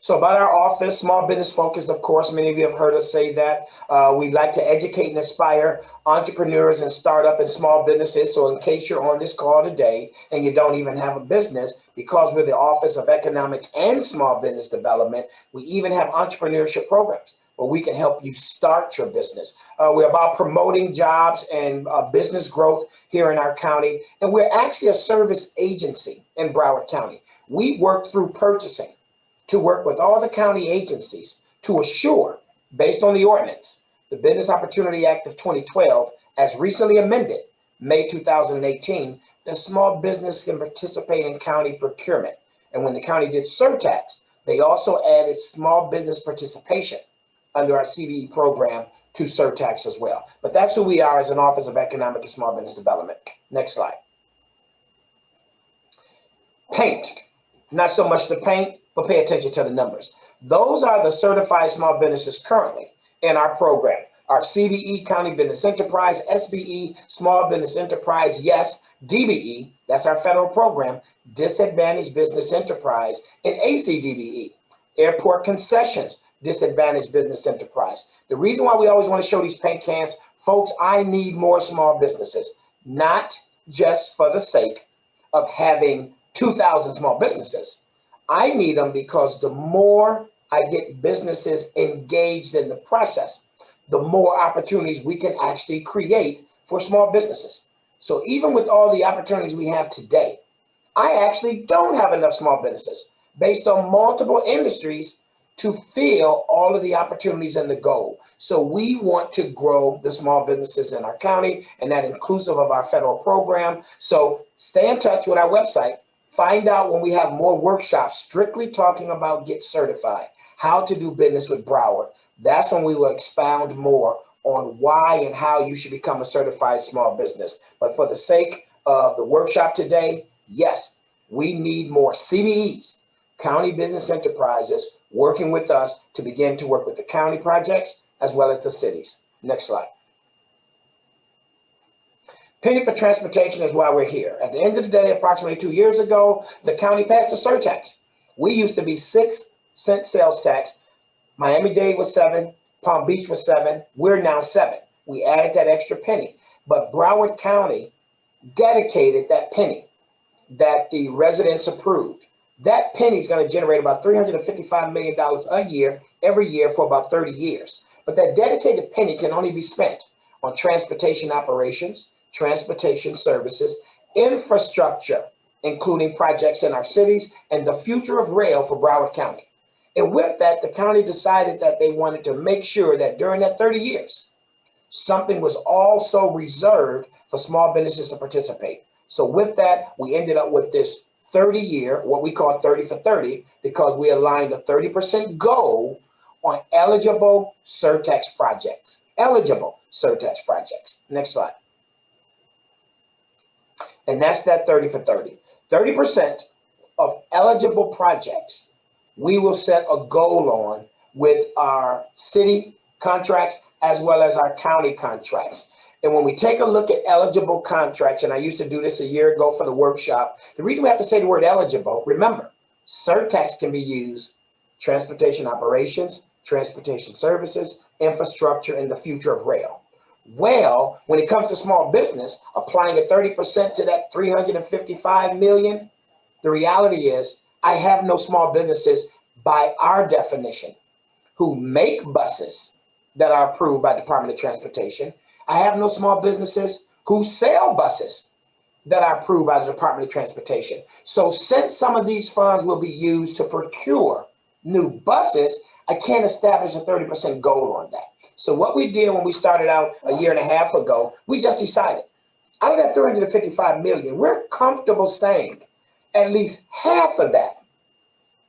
So about our office, small business focused, of course, many of you have heard us say that. We like to educate and inspire entrepreneurs and startup and small businesses. So in case you're on this call today and you don't even have a business, because we're the Office of Economic and Small Business Development, we even have entrepreneurship programs where we can help you start your business. We're about promoting jobs and business growth here in our county. And we're actually a service agency in Broward County. We work through purchasing to work with all the county agencies to assure, based on the ordinance, the Business Opportunity Act of 2012, as recently amended, May 2018, that small business can participate in county procurement. And when the county did Surtax, they also added small business participation under our CBE program to Surtax as well. But that's who we are as an Office of Economic and Small Business Development. Next slide. Paint. Not so much the paint, but pay attention to the numbers. Those are the certified small businesses currently in our program. Our CBE, County Business Enterprise, SBE, Small Business Enterprise, yes, DBE, that's our federal program, Disadvantaged Business Enterprise, and ACDBE, Airport Concessions, Disadvantaged Business Enterprise. The reason why we always want to show these paint cans, folks, I need more small businesses, not just for the sake of having 2,000 small businesses. I need them because the more I get businesses engaged in the process, the more opportunities we can actually create for small businesses. So even with all the opportunities we have today, I actually don't have enough small businesses based on multiple industries to fill all of the opportunities and the goal. So we want to grow the small businesses in our county, and that inclusive of our federal program. So stay in touch with our website. Find out when we have more workshops strictly talking about get certified, how to do business with Broward. That's when we will expound more on why and how you should become a certified small business. But for the sake of the workshop today, yes, we need more CBEs, county business enterprises, working with us to begin to work with the county projects as well as the cities. Next slide. Penny for transportation is why we're here. At the end of the day, approximately 2 years ago, the county passed a surtax. We used to be 6-cent sales tax. Miami-Dade was 7, Palm Beach was 7. We're now 7. We added that extra penny. But Broward County dedicated that penny that the residents approved. That penny is going to generate about $355 million a year, every year for about 30 years. But that dedicated penny can only be spent on transportation operations, transportation services, infrastructure, including projects in our cities, and the future of rail for Broward County. And with that, the county decided that they wanted to make sure that during that 30 years, something was also reserved for small businesses to participate. So with that, we ended up with this 30-year, what we call 30 for 30, because we aligned a 30% goal on eligible Surtax projects. Eligible Surtax projects. Next slide. And that's that 30 for 30. 30% of eligible projects we will set a goal on with our city contracts as well as our county contracts. And when we take a look at eligible contracts, and I used to do this a year ago for the workshop, the reason we have to say the word eligible, remember, Surtax can be used transportation operations, transportation services, infrastructure, and the future of rail. Well, when it comes to small business, applying a 30% to that $355 million, the reality is I have no small businesses by our definition who make buses that are approved by Department of Transportation. I have no small businesses who sell buses that are approved by the Department of Transportation. So since some of these funds will be used to procure new buses, I can't establish a 30% goal on that. So what we did when we started out a year and a half ago, we just decided out of that $355 million, we're comfortable saying at least half of that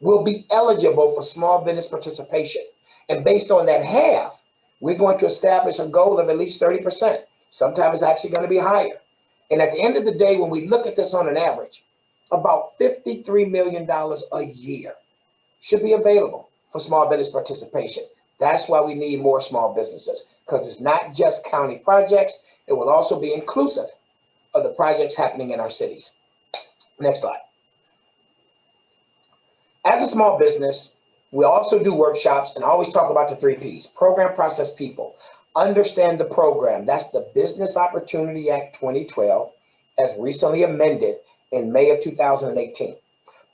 will be eligible for small business participation. And based on that half, we're going to establish a goal of at least 30%. Sometimes it's actually going to be higher. And at the end of the day, when we look at this on an average, about $53 million a year should be available for small business participation. That's why we need more small businesses, because it's not just county projects. It will also be inclusive of the projects happening in our cities. Next slide. As a small business, We also do workshops and I always talk about the 3 Ps: program, process, people. Understand the program. That's the Business Opportunity Act 2012, as recently amended in May of 2018.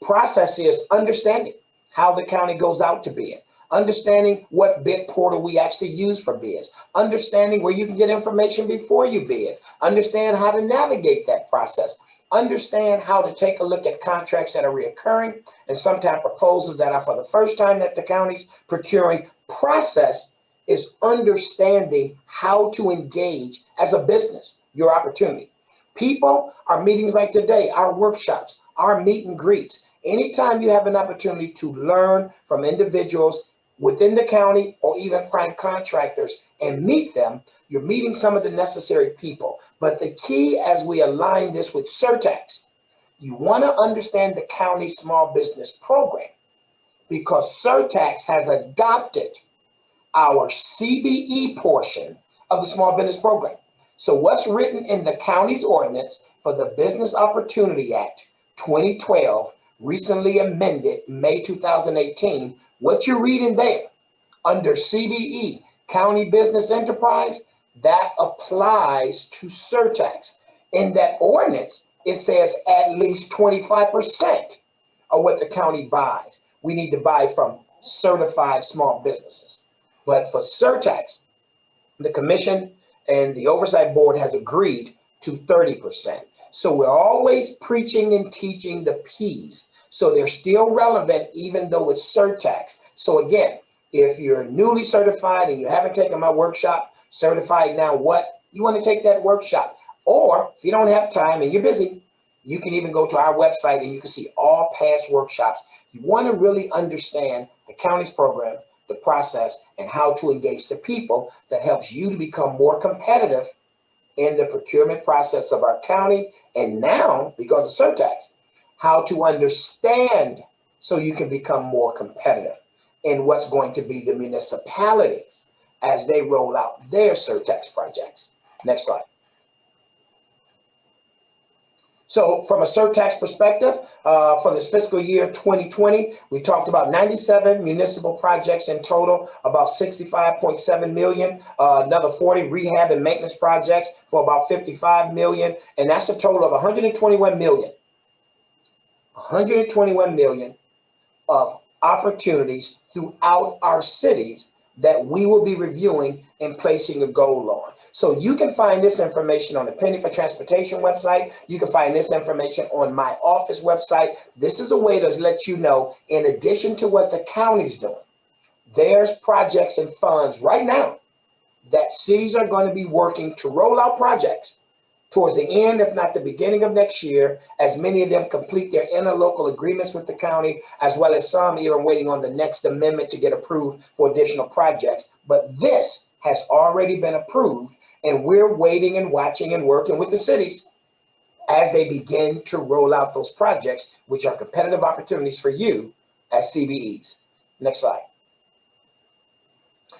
Process is understanding how the county goes out to bid, understanding what bid portal we actually use for bids, understanding where you can get information before you bid, understand how to navigate that process, understand how to take a look at contracts that are reoccurring and sometimes proposals that are for the first time that the county's procuring. Process is understanding how to engage as a business, your opportunity. People are meetings like today, our workshops, our meet and greets. Anytime you have an opportunity to learn from individuals within the county or even prime contractors and meet them, you're meeting some of the necessary people. But the key, as we align this with Surtax, you want to understand the county small business program, because Surtax has adopted our CBE portion of the small business program. So what's written in the county's ordinance for the Business Opportunity Act 2012, recently amended May 2018, what you're reading there under CBE, County Business Enterprise, that applies to Surtax. In that ordinance, it says at least 25% of what the county buys, we need to buy from certified small businesses. But for Surtax, the commission and the oversight board has agreed to 30%. So we're always preaching and teaching the P's. So they're still relevant even though it's Surtax. So again, if you're newly certified and you haven't taken my workshop, Certified Now What, you want to take that workshop. Or if you don't have time and you're busy, you can even go to our website and you can see all past workshops. You want to really understand the county's program, the process, and how to engage the people that helps you to become more competitive in the procurement process of our county. And now, because of Surtax, how to understand so you can become more competitive in what's going to be the municipalities as they roll out their Surtax projects. Next slide. So from a Surtax perspective, for this fiscal year 2020, we talked about 97 municipal projects in total, about 65.7 million, another 40 rehab and maintenance projects for about 55 million. And that's a total of 121 million. 121 million of opportunities throughout our cities that we will be reviewing and placing a goal on. So you can find this information on the Penny for Transportation website. You can find this information on my office website. This is a way to let you know, in addition to what the county's doing, there's projects and funds right now that cities are going to be working to roll out projects towards the end, if not the beginning of next year, as many of them complete their interlocal agreements with the county, as well as some even waiting on the next amendment to get approved for additional projects. But this has already been approved, and we're waiting and watching and working with the cities as they begin to roll out those projects, which are competitive opportunities for you as CBEs. Next slide.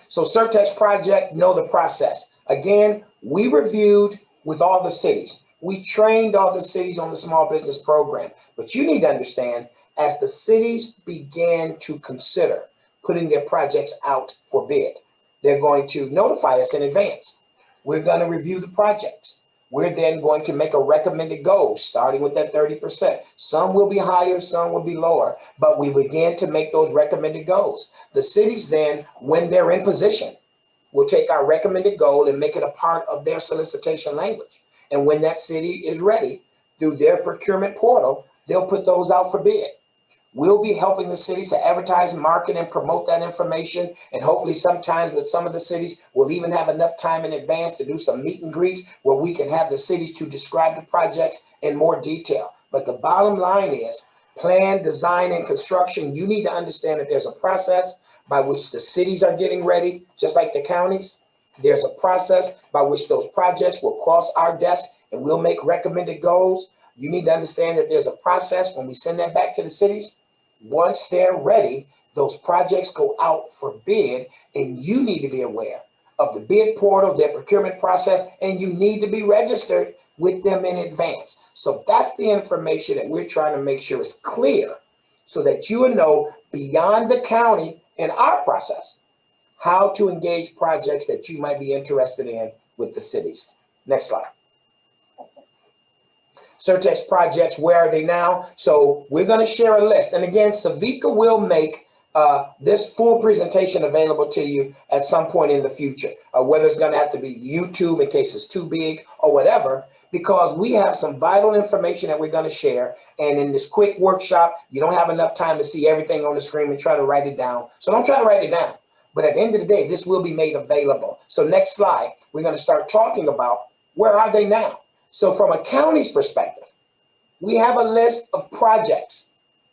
So Surtax project, know the process. Again, we reviewed with all the cities. We trained all the cities on the small business program. But you need to understand, as the cities began to consider putting their projects out for bid, they're going to notify us in advance. We're going to review the projects. We're then going to make a recommended goal, starting with that 30%. Some will be higher, some will be lower, but we begin to make those recommended goals. The cities then, when they're in position, will take our recommended goal and make it a part of their solicitation language. And when that city is ready, through their procurement portal, they'll put those out for bid. We'll be helping the cities to advertise, market, and promote that information. And hopefully sometimes with some of the cities, we'll even have enough time in advance to do some meet and greets where we can have the cities to describe the projects in more detail. But the bottom line is, plan, design, and construction, you need to understand that there's a process by which the cities are getting ready, just like the counties. There's a process by which those projects will cross our desk and we'll make recommended goals. You need to understand that there's a process when we send that back to the cities. Once they're ready, those projects go out for bid, and you need to be aware of the bid portal, their procurement process, and you need to be registered with them in advance. So that's the information that we're trying to make sure is clear so that you will know beyond the county in our process, how to engage projects that you might be interested in with the cities. Next slide. Surtax projects, where are they now? So we're going to share a list. And again, Savika will make this full presentation available to you at some point in the future, whether it's going to have to be YouTube in case it's too big or whatever, because we have some vital information that we're going to share. And in this quick workshop, you don't have enough time to see everything on the screen and try to write it down. So don't try to write it down. But at the end of the day, this will be made available. So next slide, we're going to start talking about where are they now? So from a county's perspective, we have a list of projects,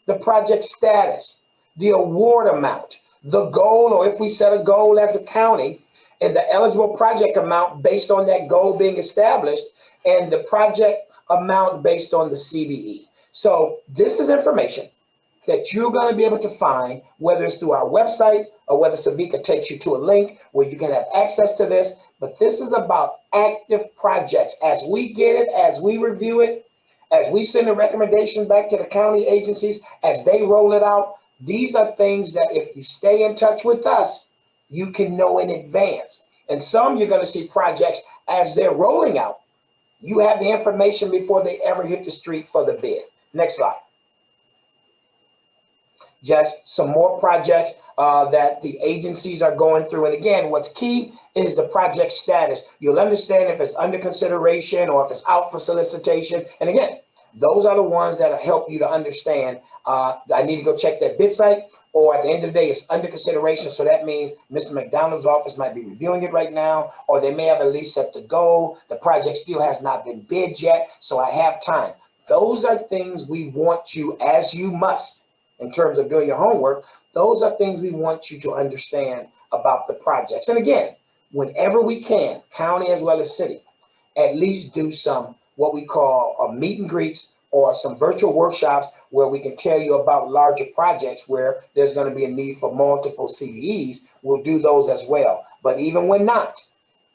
the project status, the award amount, the goal, or if we set a goal as a county, and the eligible project amount based on that goal being established, and the project amount based on the CBE. So this is information that you're going to be able to find, whether it's through our website or whether Savika takes you to a link where you can have access to this. But this is about active projects. As we get it, as we review it, as we send a recommendation back to the county agencies, as they roll it out, these are things that if you stay in touch with us, you can know in advance. And some you're going to see projects as they're rolling out. You have the information before they ever hit the street for the bid. Next slide. Just some more projects that the agencies are going through. And again, what's key is the project status. You'll understand if it's under consideration or if it's out for solicitation. And again, those are the ones that help you to understand I need to go check that bid site, or at the end of the day, it's under consideration. So that means Mr. McDonald's office might be reviewing it right now, or they may have at least set the goal. The project still has not been bid yet, so I have time. Those are things we want you, as you must, in terms of doing your homework, those are things we want you to understand about the projects. And again, whenever we can, county as well as city, at least do some what we call meet and greets or some virtual workshops where we can tell you about larger projects where there's going to be a need for multiple CDEs. We'll do those as well. But even when not,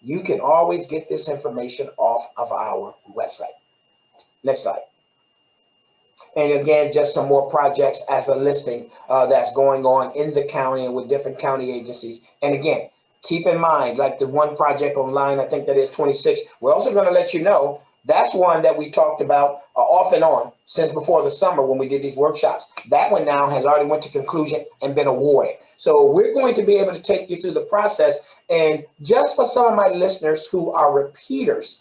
you can always get this information off of our website. Next slide. And again, just some more projects as a listing that's going on in the county and with different county agencies. And again, keep in mind, like the one project online, I think that is 26. We're also going to let you know that's one that we talked about off and on since before the summer when we did these workshops. That one now has already went to conclusion and been awarded. So we're going to be able to take you through the process. And just for some of my listeners who are repeaters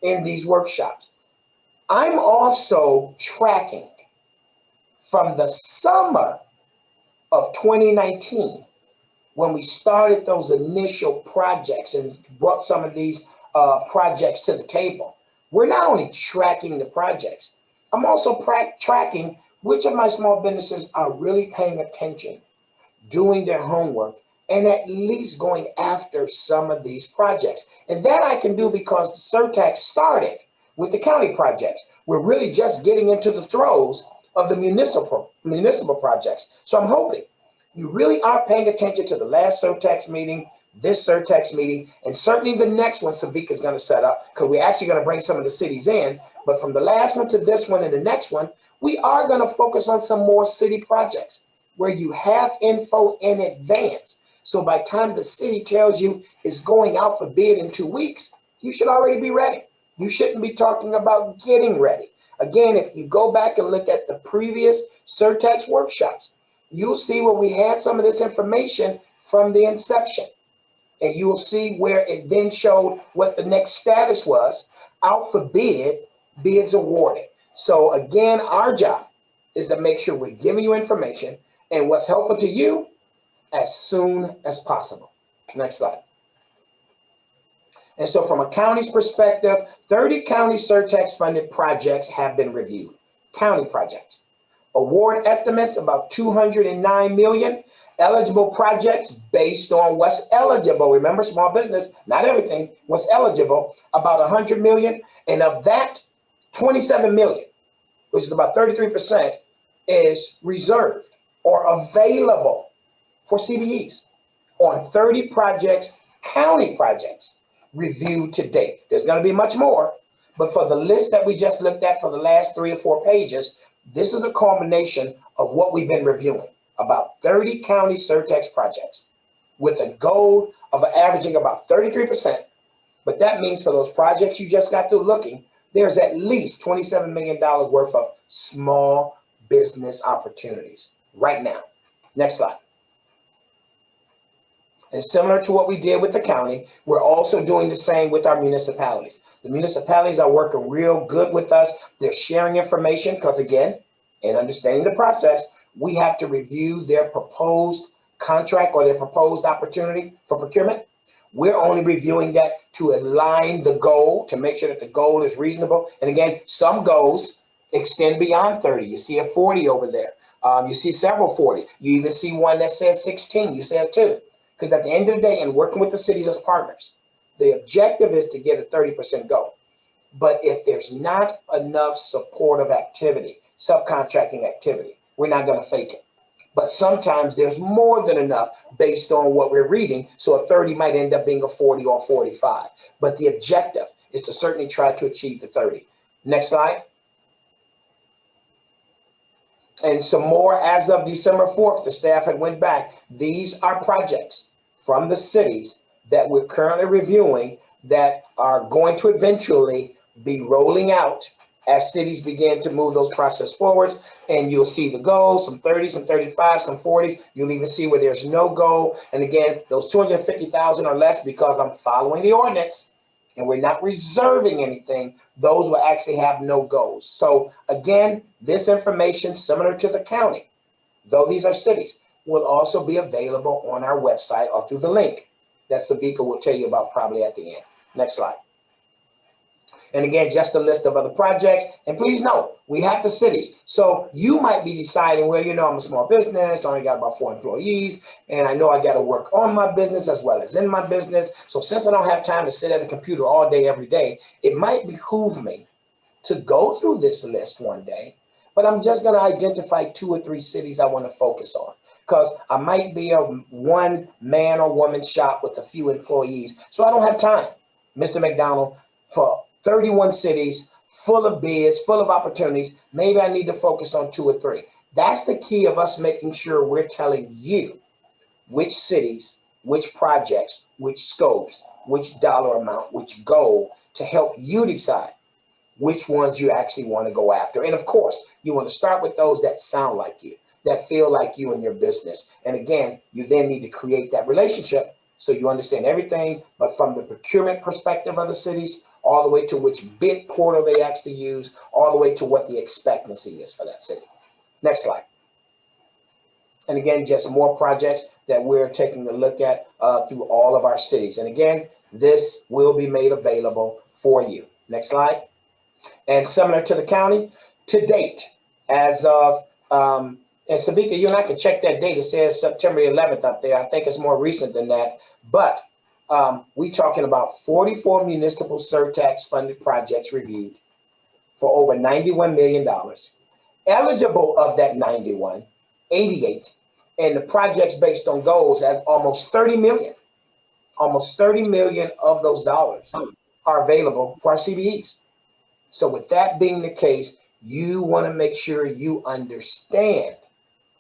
in these workshops, I'm also tracking from the summer of 2019 when we started those initial projects and brought some of these projects to the table. We're not only tracking the projects, I'm also tracking which of my small businesses are really paying attention, doing their homework, and at least going after some of these projects. And that I can do because Surtax started with the county projects. We're really just getting into the throes of the municipal projects. So I'm hoping you really are paying attention to the last Surtax meeting, this Surtax meeting, and certainly the next one Savika is going to set up, because we're actually going to bring some of the cities in. But from the last one to this one and the next one, we are going to focus on some more city projects where you have info in advance. So by the time the city tells you it's going out for bid in 2 weeks, you should already be ready. You shouldn't be talking about getting ready. Again, if you go back and look at the previous Surtax workshops, you'll see where we had some of this information from the inception. And you'll see where it then showed what the next status was, out for bid, bids awarded. So again, our job is to make sure we're giving you information and what's helpful to you as soon as possible. Next slide. And so from a county's perspective, 30 county Surtax funded projects have been reviewed. County projects. Award estimates about $209 million. Eligible projects based on what's eligible. Remember, small business, not everything, what's eligible, about $100 million. And of that, $27 million, which is about 33%, is reserved or available for CBEs on 30 projects, county projects, reviewed to date. There's going to be much more, but for the list that we just looked at for the last 3 or 4 pages, this is a culmination of what we've been reviewing. about 30 county Surtax projects with a goal of averaging about 33%. But that means for those projects you just got through looking, there's at least $27 million worth of small business opportunities right now. Next slide. And similar to what we did with the county, we're also doing the same with our municipalities. The municipalities are working real good with us. They're sharing information because, again, in understanding the process, we have to review their proposed contract or their proposed opportunity for procurement. We're only reviewing that to align the goal, to make sure that the goal is reasonable. And again, some goals extend beyond 30. You see a 40 over there. You see several 40s. You even see one that says 16. You said 2. Because at the end of the day, in working with the cities as partners, the objective is to get a 30% goal. But if there's not enough supportive activity, subcontracting activity, we're not going to fake it. But sometimes there's more than enough based on what we're reading. So a 30 might end up being a 40 or 45. But the objective is to certainly try to achieve the 30. Next slide. And some more as of December 4th, the staff had went back. These are projects from the cities that we're currently reviewing that are going to eventually be rolling out as cities begin to move those process forwards. And you'll see the goals, some 30s, some 35s, some 40s. You'll even see where there's no goal. And again, those 250,000 or less, because I'm following the ordinance and we're not reserving anything, those will actually have no goals. So again, this information, similar to the county, though these are cities, will also be available on our website or through the link that Savika will tell you about probably at the end. Next slide. And again, just a list of other projects. And please note, we have the cities. So you might be deciding, well, you know, I'm a small business, I only got about 4 employees, and I know I got to work on my business as well as in my business. So since I don't have time to sit at a computer all day, every day, it might behoove me to go through this list one day, but I'm just going to identify 2 or 3 cities I want to focus on, because I might be a one man or woman shop with a few employees. So I don't have time, Mr. McDonald, for 31 cities, full of bids, full of opportunities. Maybe I need to focus on 2 or 3. That's the key of us making sure we're telling you which cities, which projects, which scopes, which dollar amount, which goal, to help you decide which ones you actually want to go after. And of course, you want to start with those that sound like you, that feel like you in your business. And again, you then need to create that relationship so you understand everything, but from the procurement perspective of the cities, all the way to which bid portal they actually use, all the way to what the expectancy is for that city. Next slide. And again, just more projects that we're taking a look at through all of our cities. And again, this will be made available for you. Next slide. And similar to the county, to date, as of, and Savika, you and I can check that date. It says September 11th up there. I think it's more recent than that. But we're talking about 44 municipal surtax funded projects reviewed for over $91 million. Eligible of that 91, 88, and the projects based on goals at almost 30 million. Almost 30 million of those dollars are available for our CBEs. So with that being the case, you want to make sure you understand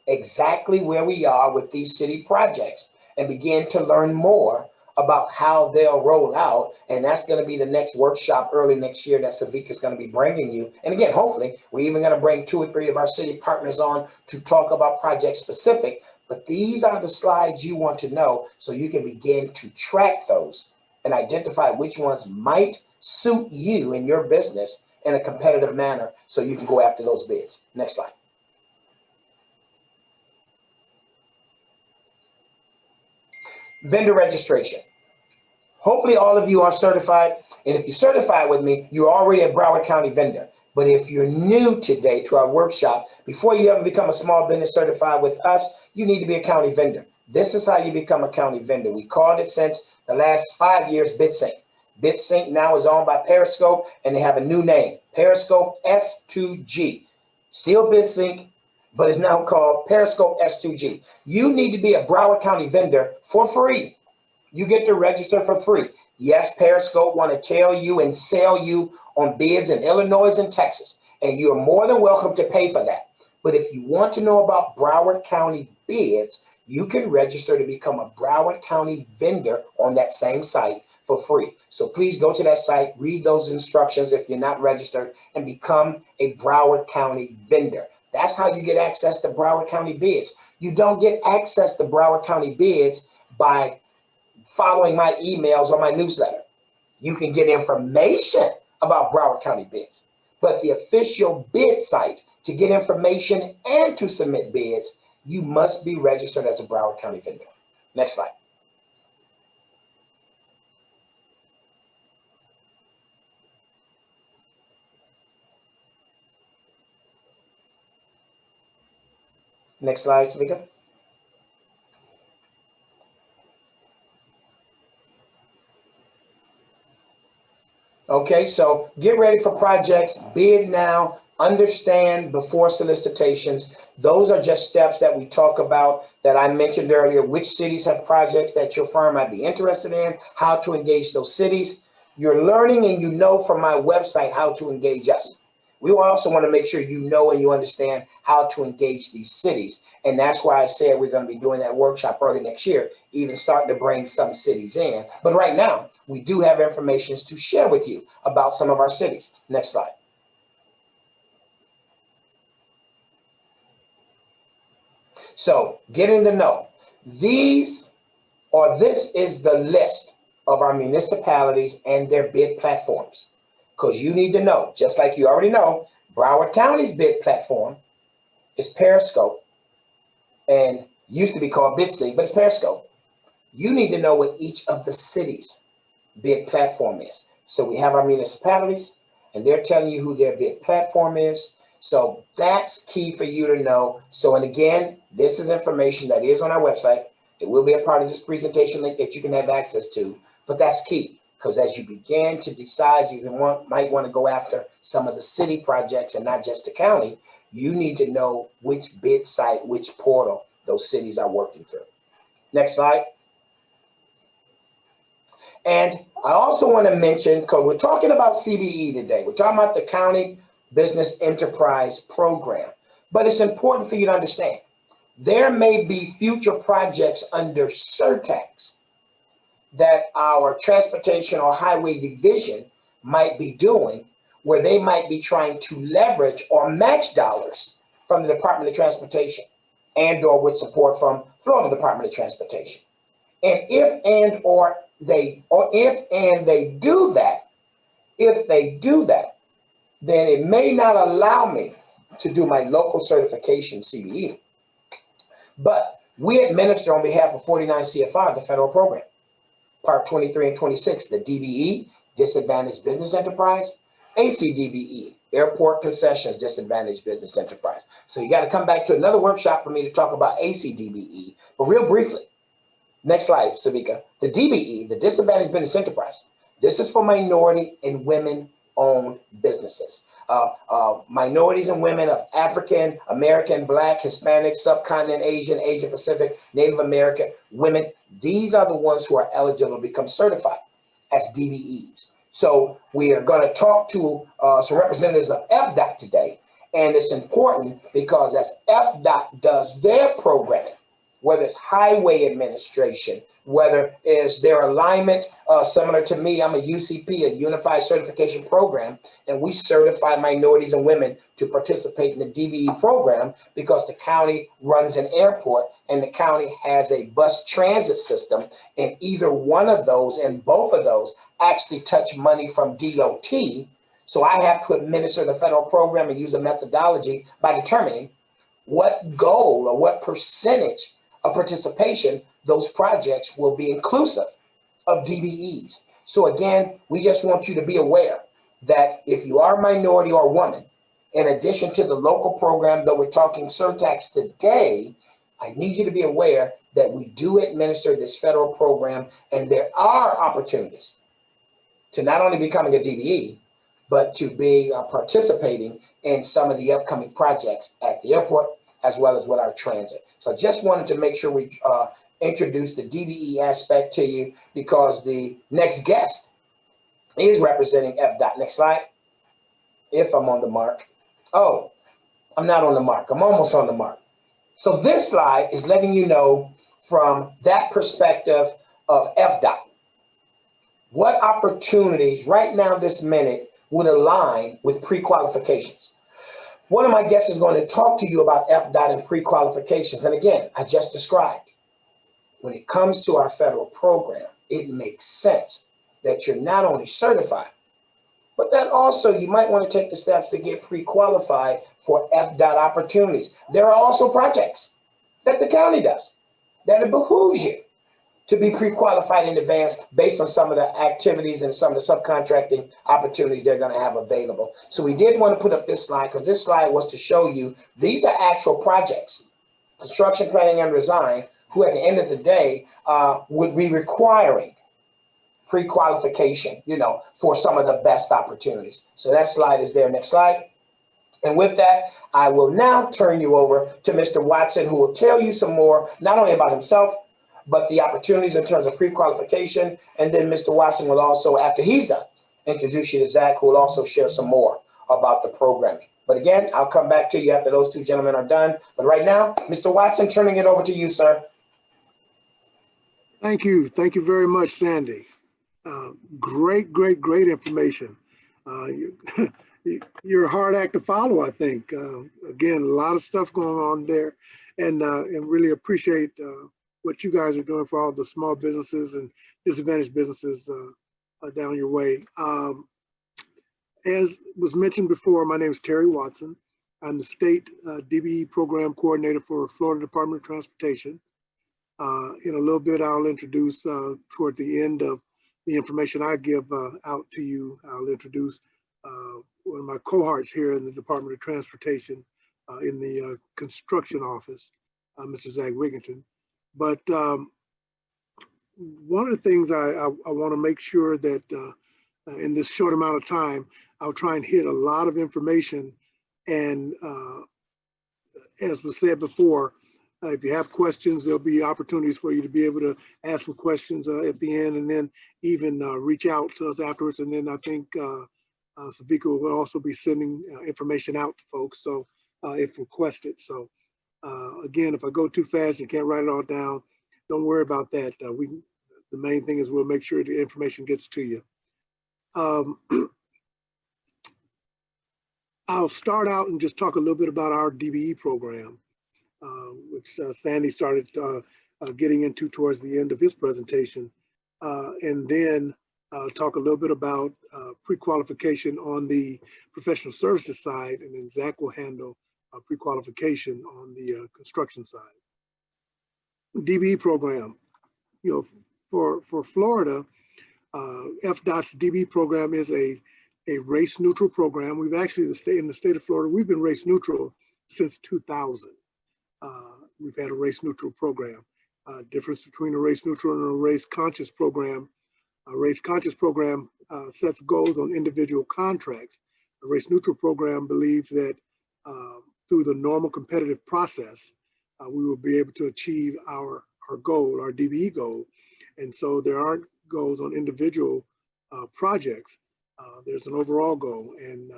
exactly where we are with these city projects and begin to learn more about how they'll roll out. And that's going to be the next workshop early next year that Savika is going to be bringing you. And again, hopefully, we're even going to bring 2 or 3 of our city partners on to talk about project specific. But these are the slides you want to know so you can begin to track those and identify which ones might suit you in your business in a competitive manner so you can go after those bids. Next slide. Vendor registration. Hopefully all of you are certified. And if you're certified with me, you're already a Broward County vendor. But if you're new today to our workshop, before you ever become a small business certified with us, you need to be a county vendor. This is how you become a county vendor. We called it since the last 5 years BidSync. BidSync now is owned by Periscope, and they have a new name, Periscope S2G. Still BidSync, but it's now called Periscope S2G. You need to be a Broward County vendor for free. You get to register for free. Yes, Periscope want to tell you and sell you on bids in Illinois and Texas, and you're more than welcome to pay for that. But if you want to know about Broward County bids, you can register to become a Broward County vendor on that same site for free. So please go to that site, read those instructions if you're not registered, and become a Broward County vendor. That's how you get access to Broward County bids. You don't get access to Broward County bids by following my emails or my newsletter. You can get information about Broward County bids, but the official bid site to get information and to submit bids, you must be registered as a Broward County vendor. Next slide. Next slide, Tamika. Okay, so get ready for projects, bid now, understand before solicitations. Those are just steps that we talk about that I mentioned earlier, which cities have projects that your firm might be interested in, how to engage those cities. You're learning and you know from my website how to engage us. We also want to make sure you know and you understand how to engage these cities. And that's why I said we're going to be doing that workshop early next year, even starting to bring some cities in. But right now, we do have information to share with you about some of our cities. Next slide. So getting to know this is the list of our municipalities and their bid platforms. Because you need to know, just like you already know, Broward County's bid platform is Periscope and used to be called BidSync, but it's Periscope. You need to know what each of the cities' bid platform is. So we have our municipalities and they're telling you who their bid platform is. So that's key for you to know. So, and again, this is information that is on our website. It will be a part of this presentation link that you can have access to, but that's key. Because as you begin to decide you might want to go after some of the city projects and not just the county, you need to know which bid site, which portal those cities are working through. Next slide. And I also want to mention, because we're talking about CBE today, we're talking about the County Business Enterprise Program, but it's important for you to understand, there may be future projects under Surtax that our transportation or highway division might be doing, where they might be trying to leverage or match dollars from the Department of Transportation and or with support from Florida Department of Transportation. And if they do that, then it may not allow me to do my local certification CBE, but we administer on behalf of 49 CFR, the federal program. Part 23 and 26, the DBE, Disadvantaged Business Enterprise, ACDBE, Airport Concessions Disadvantaged Business Enterprise. So you got to come back to another workshop for me to talk about ACDBE, but real briefly, next slide, Savika. The DBE, the Disadvantaged Business Enterprise, this is for minority and women-owned businesses. Minorities and women of African, American, Black, Hispanic, Subcontinent, Asian, Asia Pacific, Native American women. These are the ones who are eligible to become certified as DBEs. So we are going to talk to some representatives of FDOT today. And it's important because as FDOT does their programming, whether it's highway administration, whether it's their alignment, similar to me, I'm a UCP, a Unified Certification Program, and we certify minorities and women to participate in the DBE program because the county runs an airport and the county has a bus transit system, and either one of those and both of those actually touch money from DOT. So I have to administer the federal program and use a methodology by determining what goal or what percentage of participation those projects will be inclusive of DBEs. So again, we just want you to be aware that if you are a minority or a woman, in addition to the local program, though we're talking Surtax today, I need you to be aware that we do administer this federal program, and there are opportunities to not only becoming a DBE, but to be participating in some of the upcoming projects at the airport, as well as with our transit. So I just wanted to make sure we introduce the DBE aspect to you because the next guest is representing FDOT. Next slide, if I'm on the mark. Oh, I'm not on the mark. I'm almost on the mark. So this slide is letting you know from that perspective of FDOT, what opportunities right now, this minute, would align with pre-qualifications. One of my guests is going to talk to you about FDOT and pre-qualifications. And again, I just described, when it comes to our federal program, it makes sense that you're not only certified, but that also you might want to take the steps to get pre-qualified for FDOT opportunities. There are also projects that the county does that it behooves you to be pre-qualified in advance based on some of the activities and some of the subcontracting opportunities they're going to have available. So we did want to put up this slide because this slide was to show you these are actual projects, construction, planning, and design, who at the end of the day would be requiring pre-qualification, for some of the best opportunities. So that slide is there. Next slide. And with that, I will now turn you over to Mr. Watson, who will tell you some more, not only about himself, but the opportunities in terms of pre-qualification. And then Mr. Watson will also, after he's done, introduce you to Zach, who will also share some more about the programming. But again, I'll come back to you after those two gentlemen are done. But right now, Mr. Watson, turning it over to you, sir. Thank you. Thank you very much, Sandy. Great information. You're a hard act to follow, I think. Again, a lot of stuff going on there, and really appreciate what you guys are doing for all the small businesses and disadvantaged businesses down your way. As was mentioned before, my name is Terry Watson. I'm the state DBE program coordinator for Florida Department of Transportation. In a little bit, I'll introduce toward the end of the information I give out to you, I'll introduce one of my cohorts here in the Department of Transportation in the construction office, Mr. Zach Wigginton. But one of the things I want to make sure that in this short amount of time, I'll try and hit a lot of information. And as was said before, if you have questions, there'll be opportunities for you to be able to ask some questions at the end, and then even reach out to us afterwards. And then I think Savika will also be sending information out to folks, so if requested. So again, if I go too fast, you can't write it all down, don't worry about that. The main thing is we'll make sure the information gets to you. I'll start out and just talk a little bit about our DBE program, which Sandy started getting into towards the end of his presentation, and then talk a little bit about pre-qualification on the professional services side, and then Zach will handle pre-qualification on the construction side. DBE program, for Florida, FDOT's DBE program is a race neutral program. We've actually, in the state of Florida, we've been race neutral since 2000. We've had a race neutral program. Difference between a race neutral and a race conscious program. A race conscious program sets goals on individual contracts. A race neutral program believes that through the normal competitive process, we will be able to achieve our goal, our DBE goal. And so there aren't goals on individual projects. There's an overall goal. And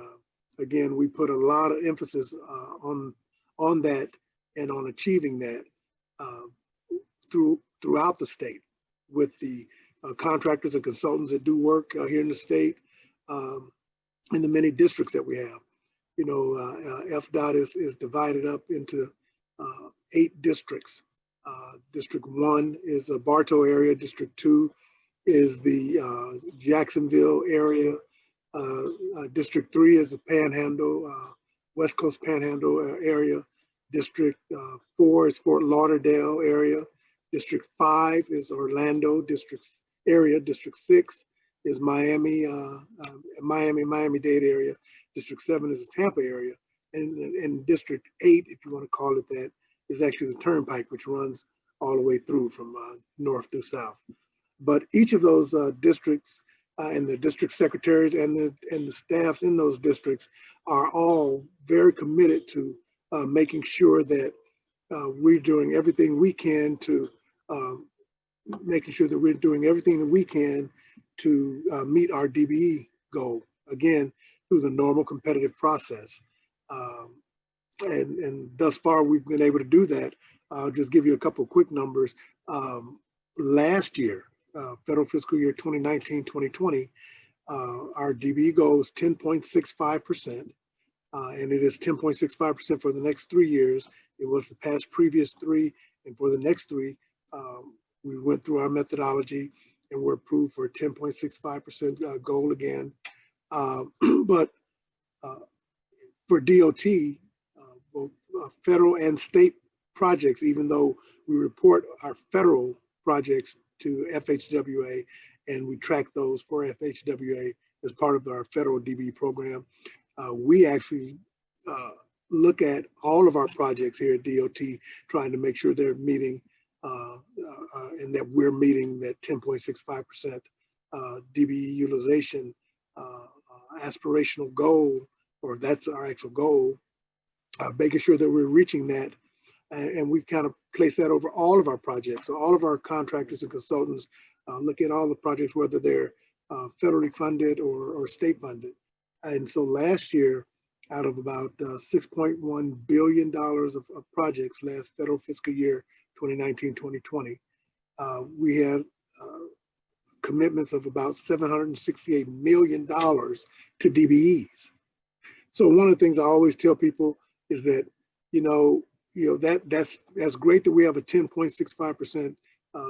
again, we put a lot of emphasis on that and on achieving that throughout the state with the contractors and consultants that do work here in the state, and the many districts that we have. FDOT is divided up into 8 districts. District 1 is a Bartow area. District 2 is the Jacksonville area. District 3 is the Panhandle, West Coast Panhandle area. District 4 is Fort Lauderdale area. District 5 is Orlando area. District 6 is Miami-Dade area. District 7 is the Tampa area. And District 8, if you want to call it that, is actually the Turnpike, which runs all the way through from north through south. But each of those districts and the district secretaries and the staffs in those districts are all very committed to making sure that we're doing everything we can to meet our DBE goal, again, through the normal competitive process. and thus far we've been able to do that. I'll just give you a couple of quick numbers. Last year, federal fiscal year 2019-2020, our DBE goal is 10.65%, and it is 10.65% for the next 3 years. It was the past previous 3, and for the next 3, we went through our methodology and we're approved for a 10.65% goal again. But for DOT, both federal and state projects, even though we report our federal projects to FHWA and we track those for FHWA as part of our federal DBE program, we actually look at all of our projects here at DOT, trying to make sure they're meeting and that we're meeting that 10.65% DBE utilization aspirational goal, or that's our actual goal, making sure that we're reaching that. And we kind of place that over all of our projects. So all of our contractors and consultants look at all the projects, whether they're federally funded or state funded. And so last year, out of about $6.1 billion of projects last federal fiscal year, 2019-2020, we had commitments of about $768 million to DBEs. So one of the things I always tell people is that, that's great that we have a 10.65%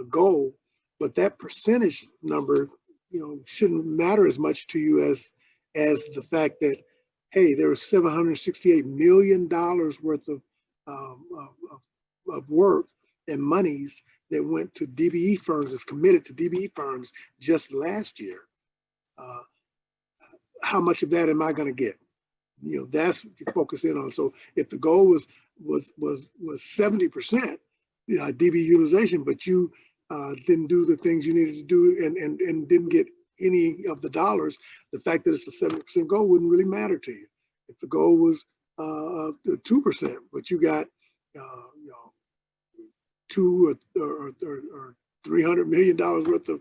goal, but that percentage number, shouldn't matter as much to you as the fact that, hey, there was $768 million worth of work and monies that went to DBE firms, is committed to DBE firms just last year. How much of that am I going to get? That's what you focus in on. So if the goal was 70% DBE utilization, but you didn't do the things you needed to do and didn't get any of the dollars, the fact that it's a 70% goal wouldn't really matter to you. If the goal was 2%, but you got $200 or $300 million worth of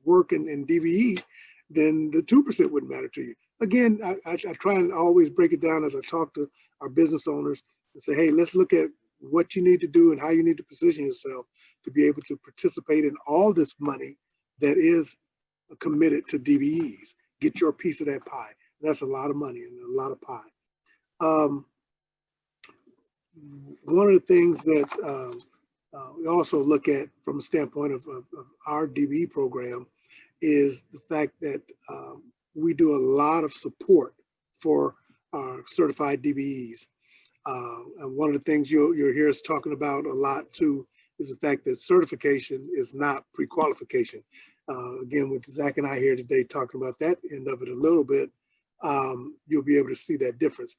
work in DBE, then the 2% wouldn't matter to you. Again, I try and always break it down as I talk to our business owners and say, hey, let's look at what you need to do and how you need to position yourself to be able to participate in all this money that is committed to DBEs. Get your piece of that pie. That's a lot of money and a lot of pie. One of the things that we also look at from the standpoint of our DBE program is the fact that we do a lot of support for our certified DBEs. And one of the things you'll hear us talking about a lot too is the fact that certification is not pre-qualification. Again, with Zach and I here today talking about that end of it a little bit, you'll be able to see that difference.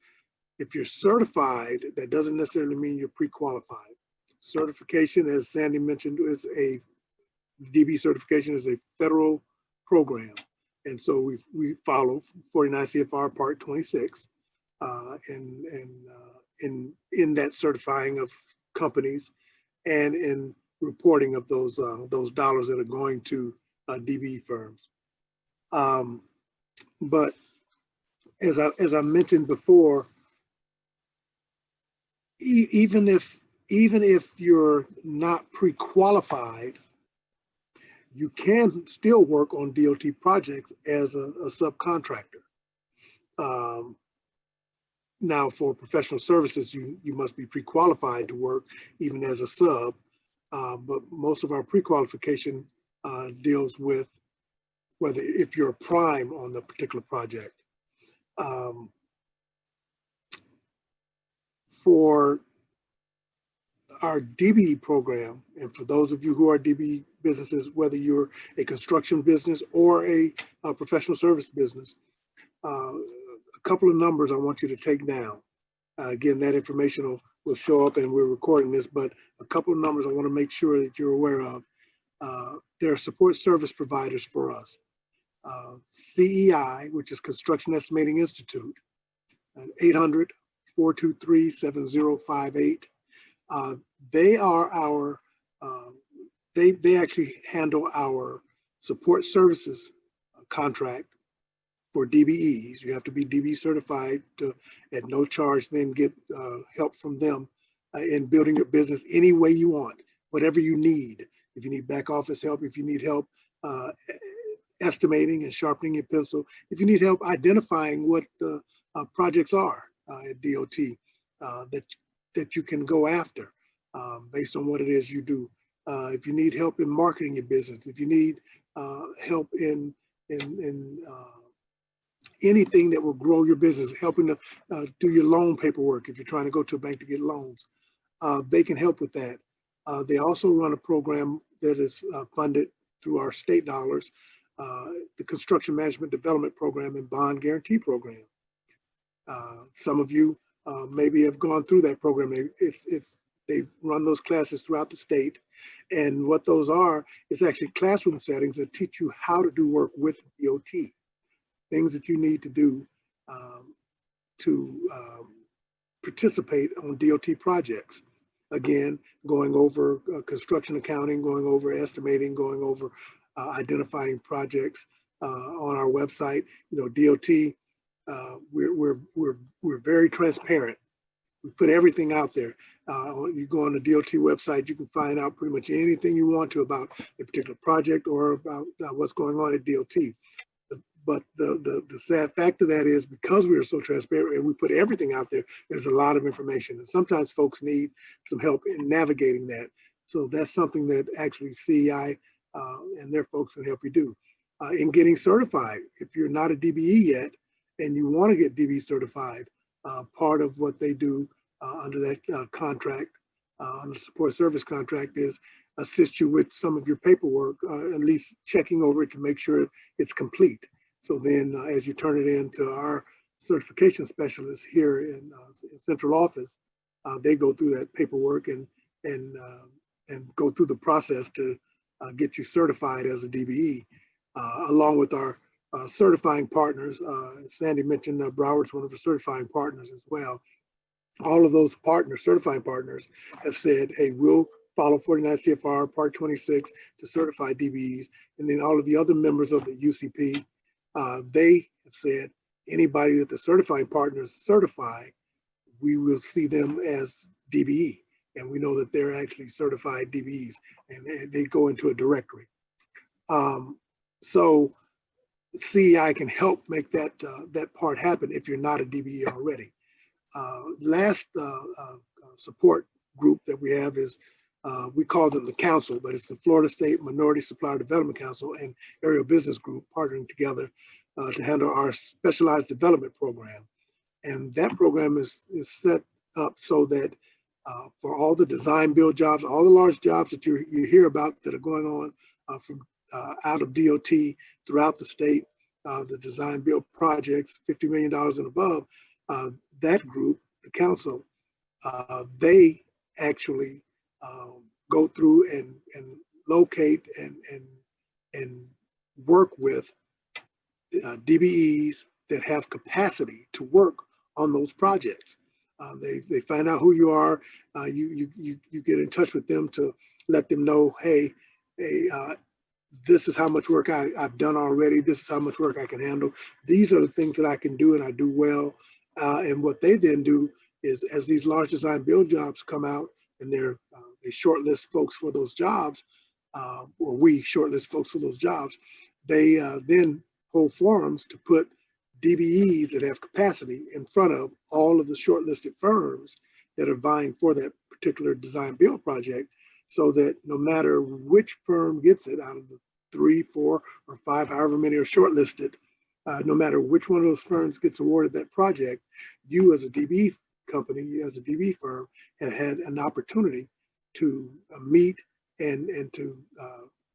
If you're certified, that doesn't necessarily mean you're pre-qualified. Certification, as Sandy mentioned, is a DB certification is a federal program. And so we follow 49 CFR Part 26 in that certifying of companies and in reporting of those dollars that are going to DB firms. But as I mentioned before, even if you're not pre-qualified, you can still work on DOT projects as a subcontractor. Now, for professional services, you must be pre-qualified to work even as a sub, but most of our pre-qualification deals with whether if you're a prime on the particular project. For our DBE program, and for those of you who are DBE businesses, whether you're a construction business or a professional service business, a couple of numbers I want you to take down. Again, that information will show up and we're recording this, but a couple of numbers I want to make sure that you're aware of. There are support service providers for us. CEI, which is Construction Estimating Institute, 800-423-7058. They are our, they actually handle our support services contract for DBEs. You have to be DBE certified at no charge, then get help from them in building your business any way you want, whatever you need. If you need back office help, if you need help estimating and sharpening your pencil, if you need help identifying what the projects are at DOT that you can go after based on what it is you do. If you need help in marketing your business, if you need help in anything that will grow your business, helping to do your loan paperwork if you're trying to go to a bank to get loans, they can help with that. They also run a program that is funded through our state dollars, the Construction Management Development Program and Bond Guarantee Program. Some of you maybe have gone through that program. They run those classes throughout the state. And what those are is actually classroom settings that teach you how to do work with DOT, things that you need to do to participate on DOT projects. Again, going over construction accounting, going over estimating, going over identifying projects on our website. You know, DOT, we're very transparent. We put everything out there. You go on the DOT website, you can find out pretty much anything you want to about a particular project or about what's going on at DOT. But the sad fact of that is, because we are so transparent and we put everything out there, there's a lot of information. And sometimes folks need some help in navigating that. So that's something that actually CEI and their folks can help you do. In getting certified, if you're not a DBE yet and you want to get DBE certified, part of what they do under that contract, under the support service contract, is assist you with some of your paperwork, at least checking over it to make sure it's complete. So then as you turn it in to our certification specialists here in central office, they go through that paperwork and go through the process to get you certified as a DBE, along with our certifying partners. Sandy mentioned Broward's one of the certifying partners as well. All of those partners, certifying partners, have said, hey, we'll follow 49 CFR Part 26 to certify DBEs. And then all of the other members of the UCP, they have said, anybody that the certifying partners certify, we will see them as DBE. And we know that they're actually certified DBEs, and they go into a directory. So CEI can help make that part happen if you're not a DBE already. Last support group that we have is, we call them the council, but it's the Florida State Minority Supplier Development Council and Area Business Group partnering together to handle our specialized development program. And that program is set up so that for all the design build jobs, all the large jobs that you hear about that are going on from out of DOT throughout the state, the design build projects, $50 million and above, that group, the council, they actually go through and locate and work with DBEs that have capacity to work on those projects. They find out who you are. You get in touch with them to let them know, hey, this is how much work I've done already. This is how much work I can handle. These are the things that I can do and I do well. And what they then do is, as these large design build jobs come out and they shortlist folks for those jobs, or we shortlist folks for those jobs, they then hold forums to put DBEs that have capacity in front of all of the shortlisted firms that are vying for that particular design build project, so that no matter which firm gets it out of the 3, 4, or 5, however many are shortlisted, no matter which one of those firms gets awarded that project, you as a DBE company, as a DBE firm, have had an opportunity to meet and to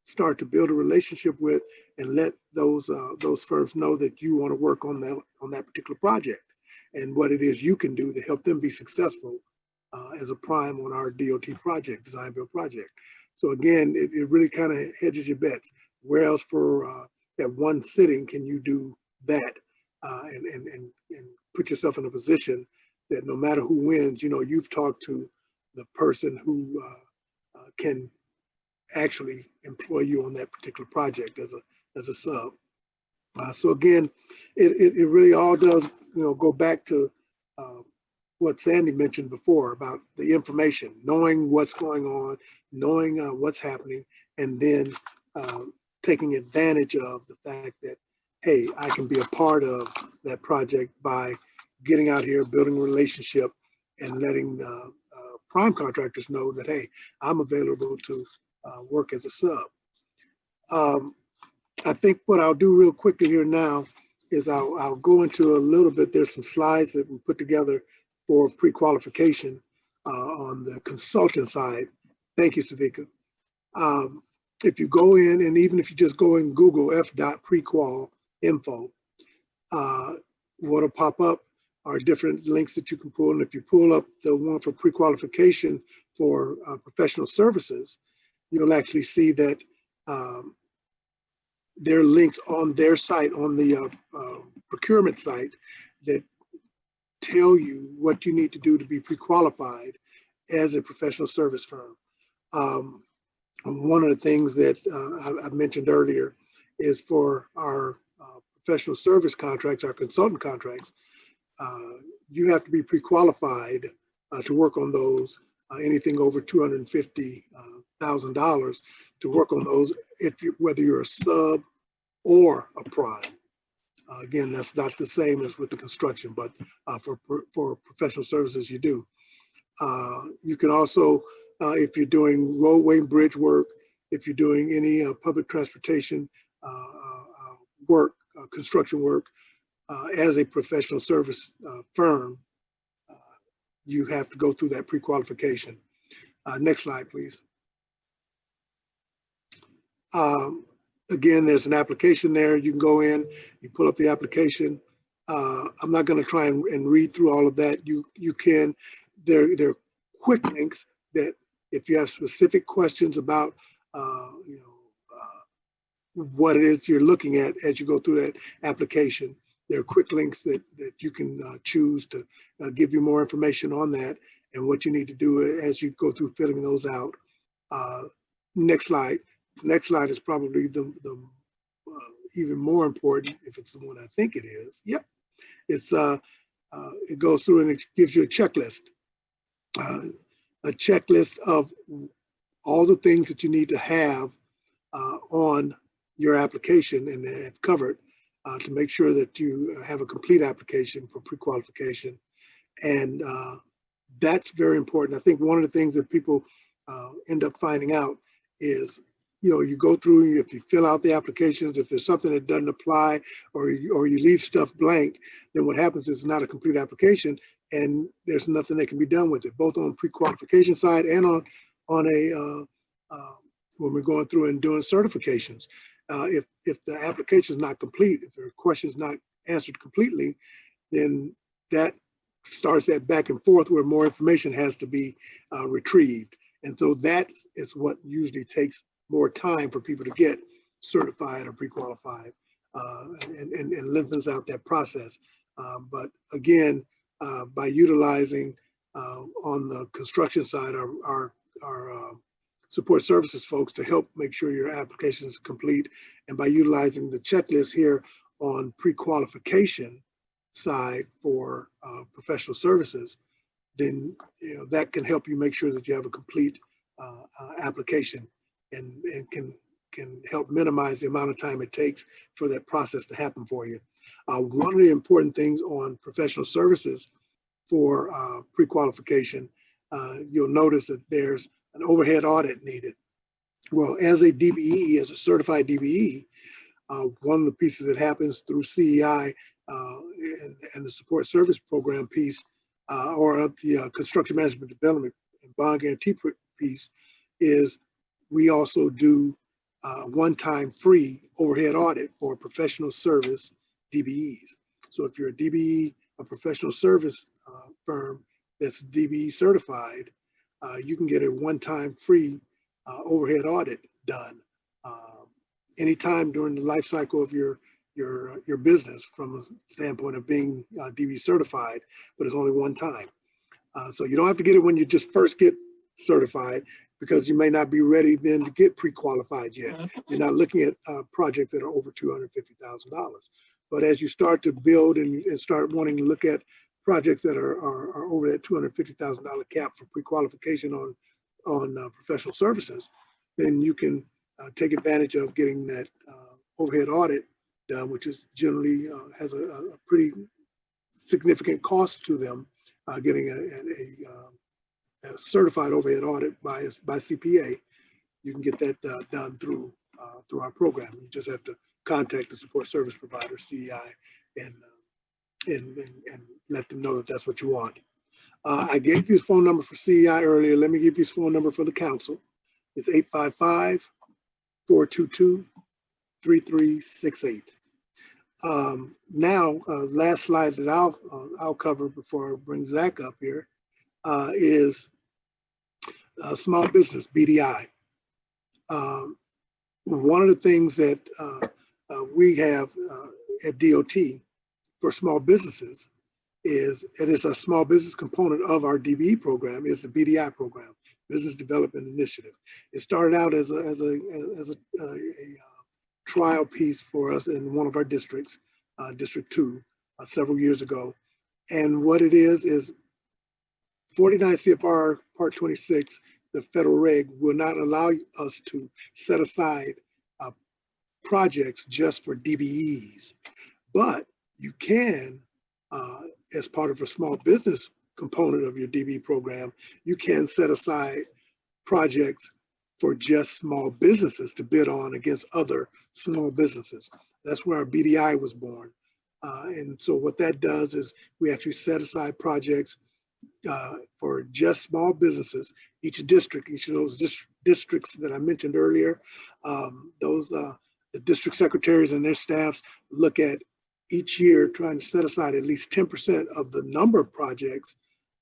start to build a relationship with and let those firms know that you want to work on that particular project and what it is you can do to help them be successful as a prime on our DOT project, design build project. So again, it really kind of hedges your bets. Where else for that one sitting can you do that and put yourself in a position that no matter who wins, you know, you've talked to the person who can actually employ you on that particular project as a sub. So again, it really all does, go back to what Sandy mentioned before about the information, knowing what's going on, knowing what's happening, and then taking advantage of the fact that, hey, I can be a part of that project by getting out here, building a relationship, and letting prime contractors know that, hey, I'm available to work as a sub. I think what I'll do real quickly here now is I'll go into a little bit. There's some slides that we put together for pre-qualification on the consultant side. Thank you, Savika. If you go in, and even if you just go and Google FDOT pre-qual info, what'll pop up are different links that you can pull. And if you pull up the one for pre-qualification for professional services, you'll actually see that there are links on their site, on the procurement site, that tell you what you need to do to be pre-qualified as a professional service firm. One of the things that I mentioned earlier is for our professional service contracts, our consultant contracts, you have to be pre-qualified to work on those, anything over $250,000 to work on those, whether you're a sub or a prime. Again, that's not the same as with the construction, but for professional services, you do. You can also, if you're doing roadway and bridge work, if you're doing any public transportation work, construction work, as a professional service firm, you have to go through that pre-qualification. Next slide, please. Again, there's an application there. You can go in, you pull up the application. I'm not going to try and read through all of that. You can, there are quick links that if you have specific questions about what it is you're looking at as you go through that application, there are quick links that you can choose to give you more information on that and what you need to do as you go through filling those out. Next slide. This next slide is probably the even more important, if it's the one I think it is. Yep, it's it goes through and it gives you a checklist of all the things that you need to have on your application and have covered to make sure that you have a complete application for pre-qualification. And that's very important. I think one of the things that people end up finding out is, you go through, if you fill out the applications, if there's something that doesn't apply or you leave stuff blank, then what happens is it's not a complete application and there's nothing that can be done with it, both on pre-qualification side and on a when we're going through and doing certifications. If the application is not complete, if there are questions not answered completely, then that starts that back and forth where more information has to be retrieved. And so that is what usually takes more time for people to get certified or pre-qualified and lengthens out that process. But again, by utilizing on the construction side our support services folks to help make sure your application is complete, and by utilizing the checklist here on pre-qualification side for professional services, then that can help you make sure that you have a complete application and can help minimize the amount of time it takes for that process to happen for you. One of the important things on professional services for pre-qualification, you'll notice that there's an overhead audit needed. Well, as a DBE, as a certified DBE, one of the pieces that happens through CEI and the support service program piece, or the construction management development and bond guarantee piece, is we also do one-time free overhead audit for professional service DBEs. So if you're a DBE, a professional service firm that's DBE certified, you can get a one-time free overhead audit done anytime during the life cycle of your business, from a standpoint of being DBE certified, but it's only one time. So you don't have to get it when you just first get certified. because you may not be ready then to get pre-qualified yet. You're not looking at projects that are over $250,000. But as you start to build and start wanting to look at projects that are over that $250,000 cap for pre-qualification on professional services, then you can take advantage of getting that overhead audit done, which is generally has a pretty significant cost to them, getting a certified overhead audit by CPA. You can get that done through our program. You just have to contact the support service provider, CEI, and let them know that that's what you want. I gave you his phone number for CEI earlier. Let me give you his phone number for the council. It's 855-422-3368. Now, last slide that I'll cover before I bring Zach up here is small business, BDI. One of the things that we have at DOT for small businesses is, and it's a small business component of our DBE program, is the BDI program, Business Development Initiative. It started out as a trial piece for us in one of our districts, District 2, several years ago. And what it is 49 CFR Part 26, the federal reg, will not allow us to set aside projects just for DBEs, but you can, as part of a small business component of your DBE program, you can set aside projects for just small businesses to bid on against other small businesses. That's where our BDI was born. And so what that does is we actually set aside projects for just small businesses. Each district, each of those districts that I mentioned earlier, the district secretaries and their staffs look at each year trying to set aside at least 10% of the number of projects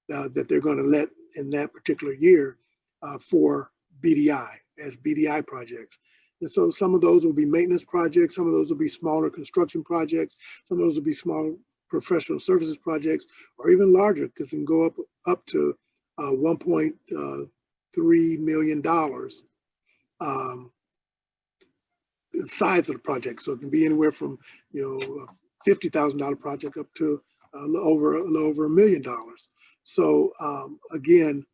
that they're going to let in that particular year for BDI, as BDI projects. And so some of those will be maintenance projects, some of those will be smaller construction projects, some of those will be smaller professional services projects, or even larger, because it can go up to $1.3 million the size of the project. So it can be anywhere from $50,000 project up to a little over $1 million. So again,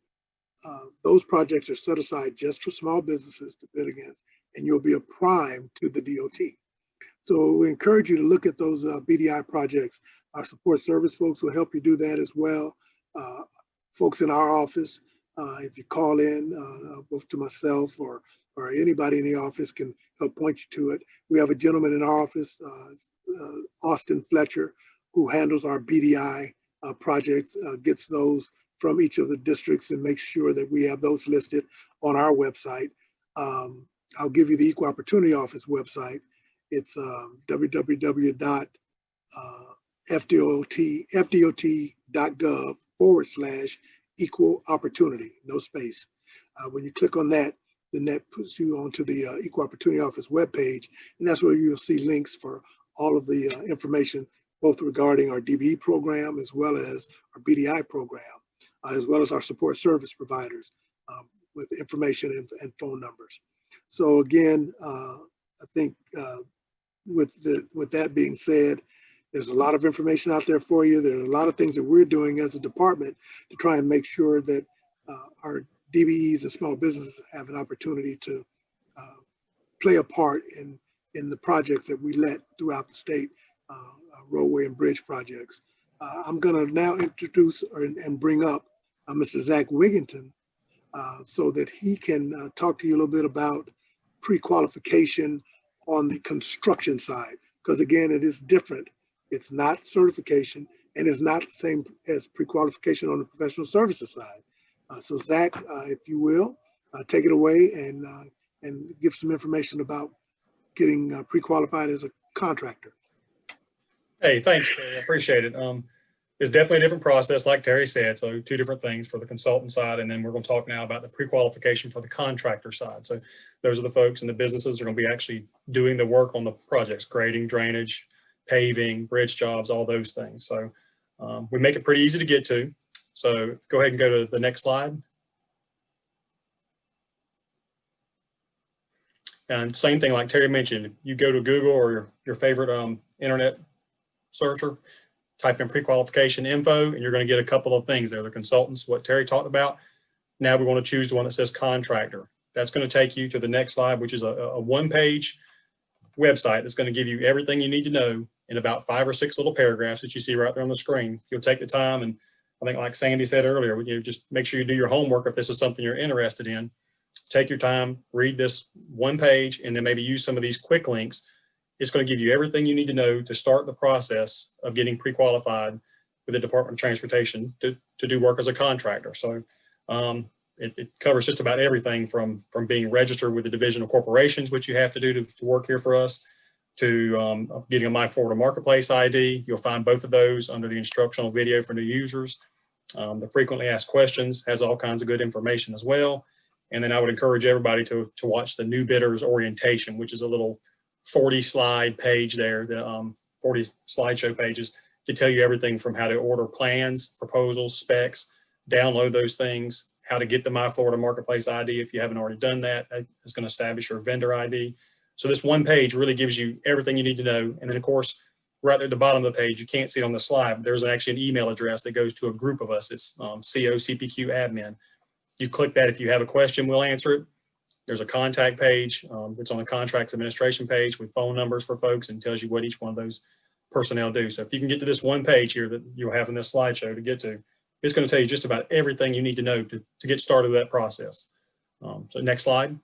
those projects are set aside just for small businesses to bid against, and you'll be a prime to the DOT. So we encourage you to look at those BDI projects. Our support service folks will help you do that as well. Folks in our office, if you call in, both to myself or anybody in the office can help point you to it. We have a gentleman in our office, Austin Fletcher, who handles our BDI projects, gets those from each of the districts and makes sure that we have those listed on our website. I'll give you the Equal Opportunity Office website. It's www.fdot.gov/equal opportunity, no space. When you click on that, then that puts you onto the Equal Opportunity Office webpage, and that's where you'll see links for all of the information, both regarding our DBE program as well as our BDI program, as well as our support service providers with information and phone numbers. So again, I think with that being said, there's a lot of information out there for you. There are a lot of things that we're doing as a department to try and make sure that our DBEs and small businesses have an opportunity to play a part in the projects that we let throughout the state, roadway and bridge projects. I'm going to now introduce and bring up Mr. Zach Wigginton so that he can talk to you a little bit about pre-qualification on the construction side, because again, it is different. It's not certification, and it's not the same as pre-qualification on the professional services side. So Zach, if you will, take it away and give some information about getting pre-qualified as a contractor. Hey, thanks, Terry. I appreciate it. It's definitely a different process, like Terry said. So two different things for the consultant side, and then we're going to talk now about the pre-qualification for the contractor side. So those are the folks and the businesses are going to be actually doing the work on the projects, grading, drainage, paving, bridge jobs, all those things. So we make it pretty easy to get to. So go ahead and go to the next slide. And same thing, like Terry mentioned, you go to Google or your favorite internet searcher, type in pre-qualification info, and you're going to get a couple of things there. The consultants, what Terry talked about. Now we're going to choose the one that says contractor. That's going to take you to the next slide, which is a one-page website that's going to give you everything you need to know in about 5 or 6 little paragraphs that you see right there on the screen. You'll take the time, and I think like Sandy said earlier, you just make sure you do your homework if this is something you're interested in. Take your time, read this one page, and then maybe use some of these quick links. It's going to give you everything you need to know to start the process of getting pre-qualified with the Department of Transportation to do work as a contractor. So it covers just about everything from being registered with the Division of Corporations, which you have to do to work here for us, to getting a My Florida Marketplace ID. You'll find both of those under the instructional video for new users. The frequently asked questions has all kinds of good information as well. And then I would encourage everybody to watch the new bidders orientation, which is a little 40 slide page there, the 40 slideshow pages to tell you everything from how to order plans, proposals, specs, download those things, how to get the My Florida Marketplace ID if you haven't already done that. It's going to establish your vendor ID. So this one page really gives you everything you need to know. And then of course, right at the bottom of the page, you can't see it on the slide, but there's actually an email address that goes to a group of us. It's COCPQ admin. You click that if you have a question, we'll answer it. There's a contact page. It's on the contracts administration page with phone numbers for folks and tells you what each one of those personnel do. So if you can get to this one page here that you'll have in this slideshow to get to, it's going to tell you just about everything you need to know to get started with that process. So next slide.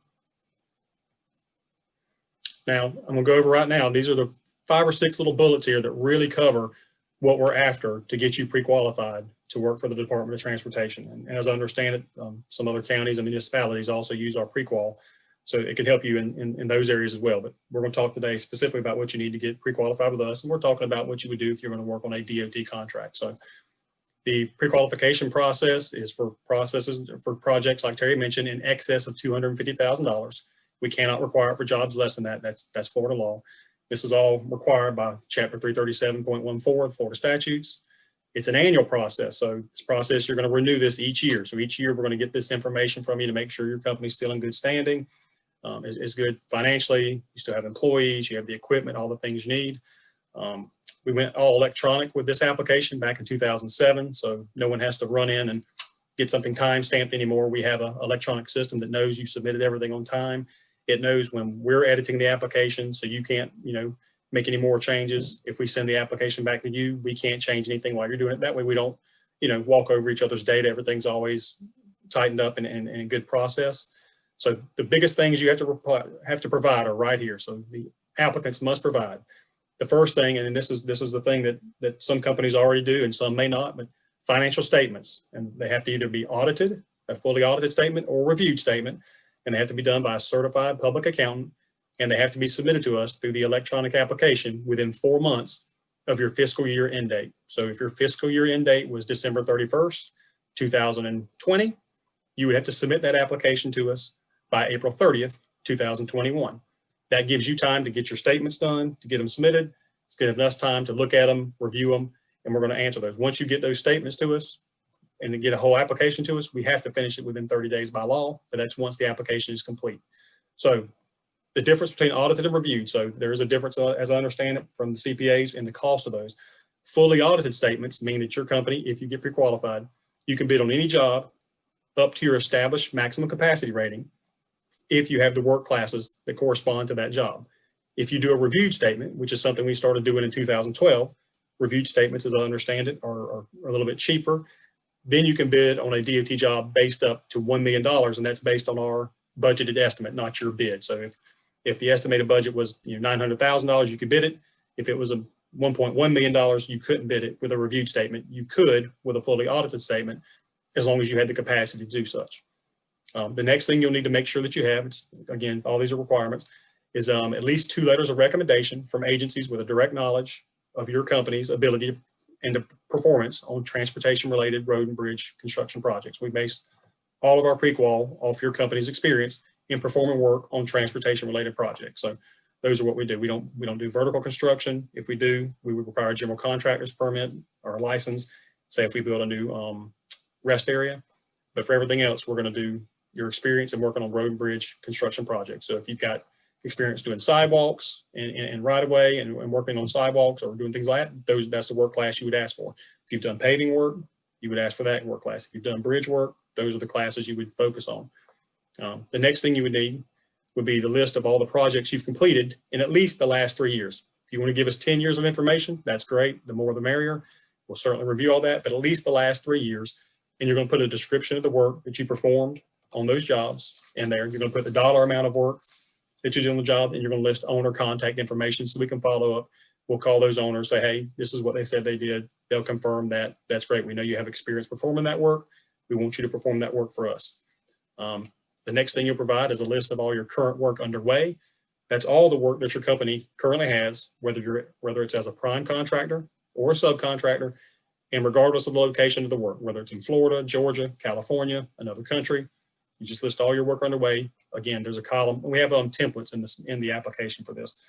Now I'm going to go over right now. These are the 5 or 6 little bullets here that really cover what we're after to get you pre-qualified to work for the Department of Transportation. And as I understand it, some other counties and municipalities also use our pre-qual. So it can help you in those areas as well. But we're going to talk today specifically about what you need to get pre-qualified with us. And we're talking about what you would do if you're going to work on a DOT contract. So the pre-qualification process is for projects like Terry mentioned in excess of $250,000. We cannot require it for jobs less than that. That's Florida law. This is all required by Chapter 337.14 of Florida statutes. It's an annual process. So this process, you're going to renew this each year. So each year we're going to get this information from you to make sure your company's still in good standing, is good financially. You still have employees, you have the equipment, all the things you need. We went all electronic with this application back in 2007. So no one has to run in and get something time stamped anymore. We have an electronic system that knows you submitted everything on time. It knows when we're editing the application, so you can't, make any more changes. If we send the application back to you, we can't change anything while you're doing it. That way we don't, walk over each other's data. Everything's always tightened up and a good process. So the biggest things you have to provide are right here. So the applicants must provide. The first thing, and this is the thing that some companies already do and some may not, but financial statements. And they have to either be audited, a fully audited statement, or reviewed statement. And they have to be done by a certified public accountant. And they have to be submitted to us through the electronic application within 4 months of your fiscal year end date. So if your fiscal year end date was December 31st, 2020, you would have to submit that application to us by April 30th, 2021. That gives you time to get your statements done, to get them submitted. It's giving us time to look at them, review them, and we're going to answer those. Once you get those statements to us and to get a whole application to us, we have to finish it within 30 days by law, but that's once the application is complete. So the difference between audited and reviewed. So there is a difference, as I understand it, from the CPAs and the cost of those. Fully audited statements mean that your company, if you get pre-qualified, you can bid on any job up to your established maximum capacity rating if you have the work classes that correspond to that job. If you do a reviewed statement, which is something we started doing in 2012, reviewed statements, as I understand it, are a little bit cheaper. Then you can bid on a DOT job based up to $1 million, and that's based on our budgeted estimate, not your bid. So if the estimated budget was $900,000, you could bid it. If it was a $1.1 million, you couldn't bid it with a reviewed statement. You could with a fully audited statement, as long as you had the capacity to do such. The next thing you'll need to make sure that you have, again, all these are requirements, is at least 2 letters of recommendation from agencies with a direct knowledge of your company's ability and performance on transportation-related road and bridge construction projects. We base all of our pre-qual off your company's experience in performing work on transportation-related projects. So those are what we do. We don't do vertical construction. If we do, we would require a general contractor's permit or a license, say if we build a new rest area. But for everything else, we're going to do your experience in working on road and bridge construction projects. So if you've got experience doing sidewalks and right of way and working on sidewalks or doing things like that, that's the work class you would ask for. If you've done paving work, you would ask for that work class. If you've done bridge work, those are the classes you would focus on. The next thing you would need would be the list of all the projects you've completed in at least the last 3 years. If you want to give us 10 years of information, that's great. The more the merrier. We'll certainly review all that, but at least the last 3 years. And you're going to put a description of the work that you performed on those jobs in there. You're going to put the dollar amount of work that you did on the job, and you're going to list owner contact information so we can follow up. We'll call those owners, say, hey, this is what they said they did. They'll confirm that. That's great. We know you have experience performing that work. We want you to perform that work for us. The next thing you'll provide is a list of all your current work underway. That's all the work that your company currently has, whether it's as a prime contractor or a subcontractor, and regardless of the location of the work, whether it's in Florida, Georgia, California, another country, you just list all your work underway. Again, there's a column. We have templates in the application for this.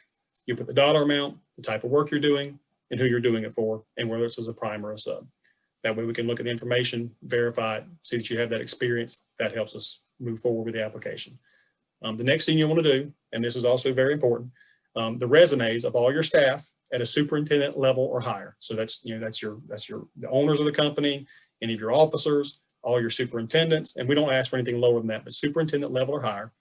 You put the dollar amount, the type of work you're doing, and who you're doing it for, and whether it's as a prime or a sub. That way we can look at the information, verify it, see that you have that experience. That helps us move forward with the application. The next thing you want to do, and this is also very important, the resumes of all your staff at a superintendent level or higher. So that's the owners of the company, any of your officers, all your superintendents, and we don't ask for anything lower than that, but superintendent level or higher.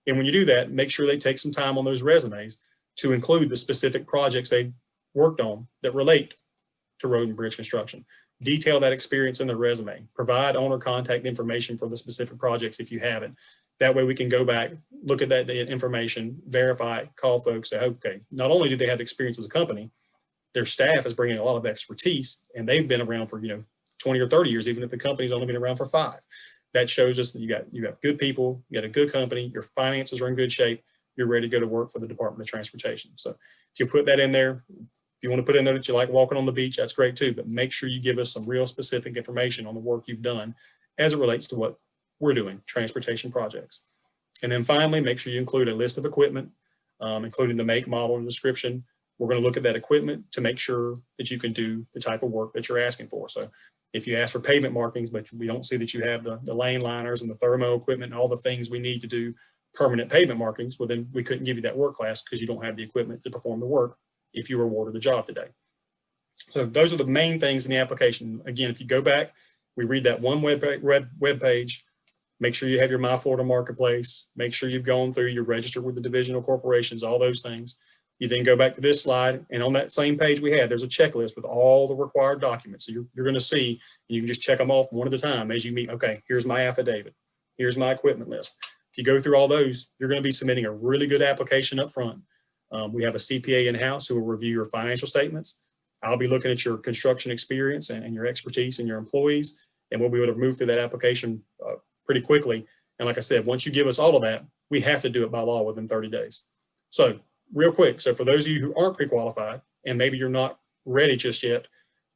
And when you do that, make sure they take some time on those resumes to include the specific projects they've worked on that relate to road and bridge construction. Detail that experience in the resume. Provide owner contact information for the specific projects if you have it. That way we can go back, look at that information, verify it, call folks, say, okay, not only do they have experience as a company, their staff is bringing a lot of expertise, and they've been around for 20 or 30 years, even if the company's only been around for 5. That shows us that you got good people, you got a good company, your finances are in good shape, you're ready to go to work for the Department of Transportation. So if you put that in there, if you want to put in there that you like walking on the beach, that's great too, but make sure you give us some real specific information on the work you've done as it relates to what we're doing, transportation projects. And then finally, make sure you include a list of equipment, including the make, model, and description. We're going to look at that equipment to make sure that you can do the type of work that you're asking for. So if you ask for pavement markings, but we don't see that you have the lane liners and the thermo equipment and all the things we need to do permanent pavement markings, well, then we couldn't give you that work class because you don't have the equipment to perform the work if you were awarded the job today. So those are the main things in the application. Again, if you go back, we read that one web page, make sure you have your My Florida Marketplace, make sure you've gone through, you're registered with the divisional corporations, all those things. You then go back to this slide, and on that same page we had, there's a checklist with all the required documents. So you're going to see, and you can just check them off one at a time as you meet. Okay, here's my affidavit. Here's my equipment list. If you go through all those, you're going to be submitting a really good application up front. We have a CPA in-house who will review your financial statements. I'll be looking at your construction experience and your expertise and your employees, and we'll be able to move through that application pretty quickly. And like I said, once you give us all of that, we have to do it by law within 30 days. So real quick, so for those of you who aren't pre-qualified, and maybe you're not ready just yet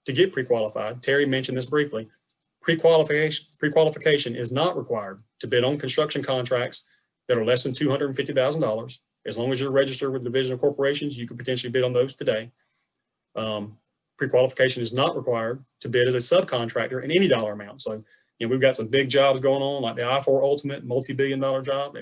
to get pre-qualified, Terry mentioned this briefly, pre-qualification is not required to bid on construction contracts that are less than $250,000. As long as you're registered with division of corporations, you could potentially bid on those today. Pre-qualification is not required to bid as a subcontractor in any dollar amount. So, we've got some big jobs going on, like the I-4 Ultimate multi-billion-dollar job.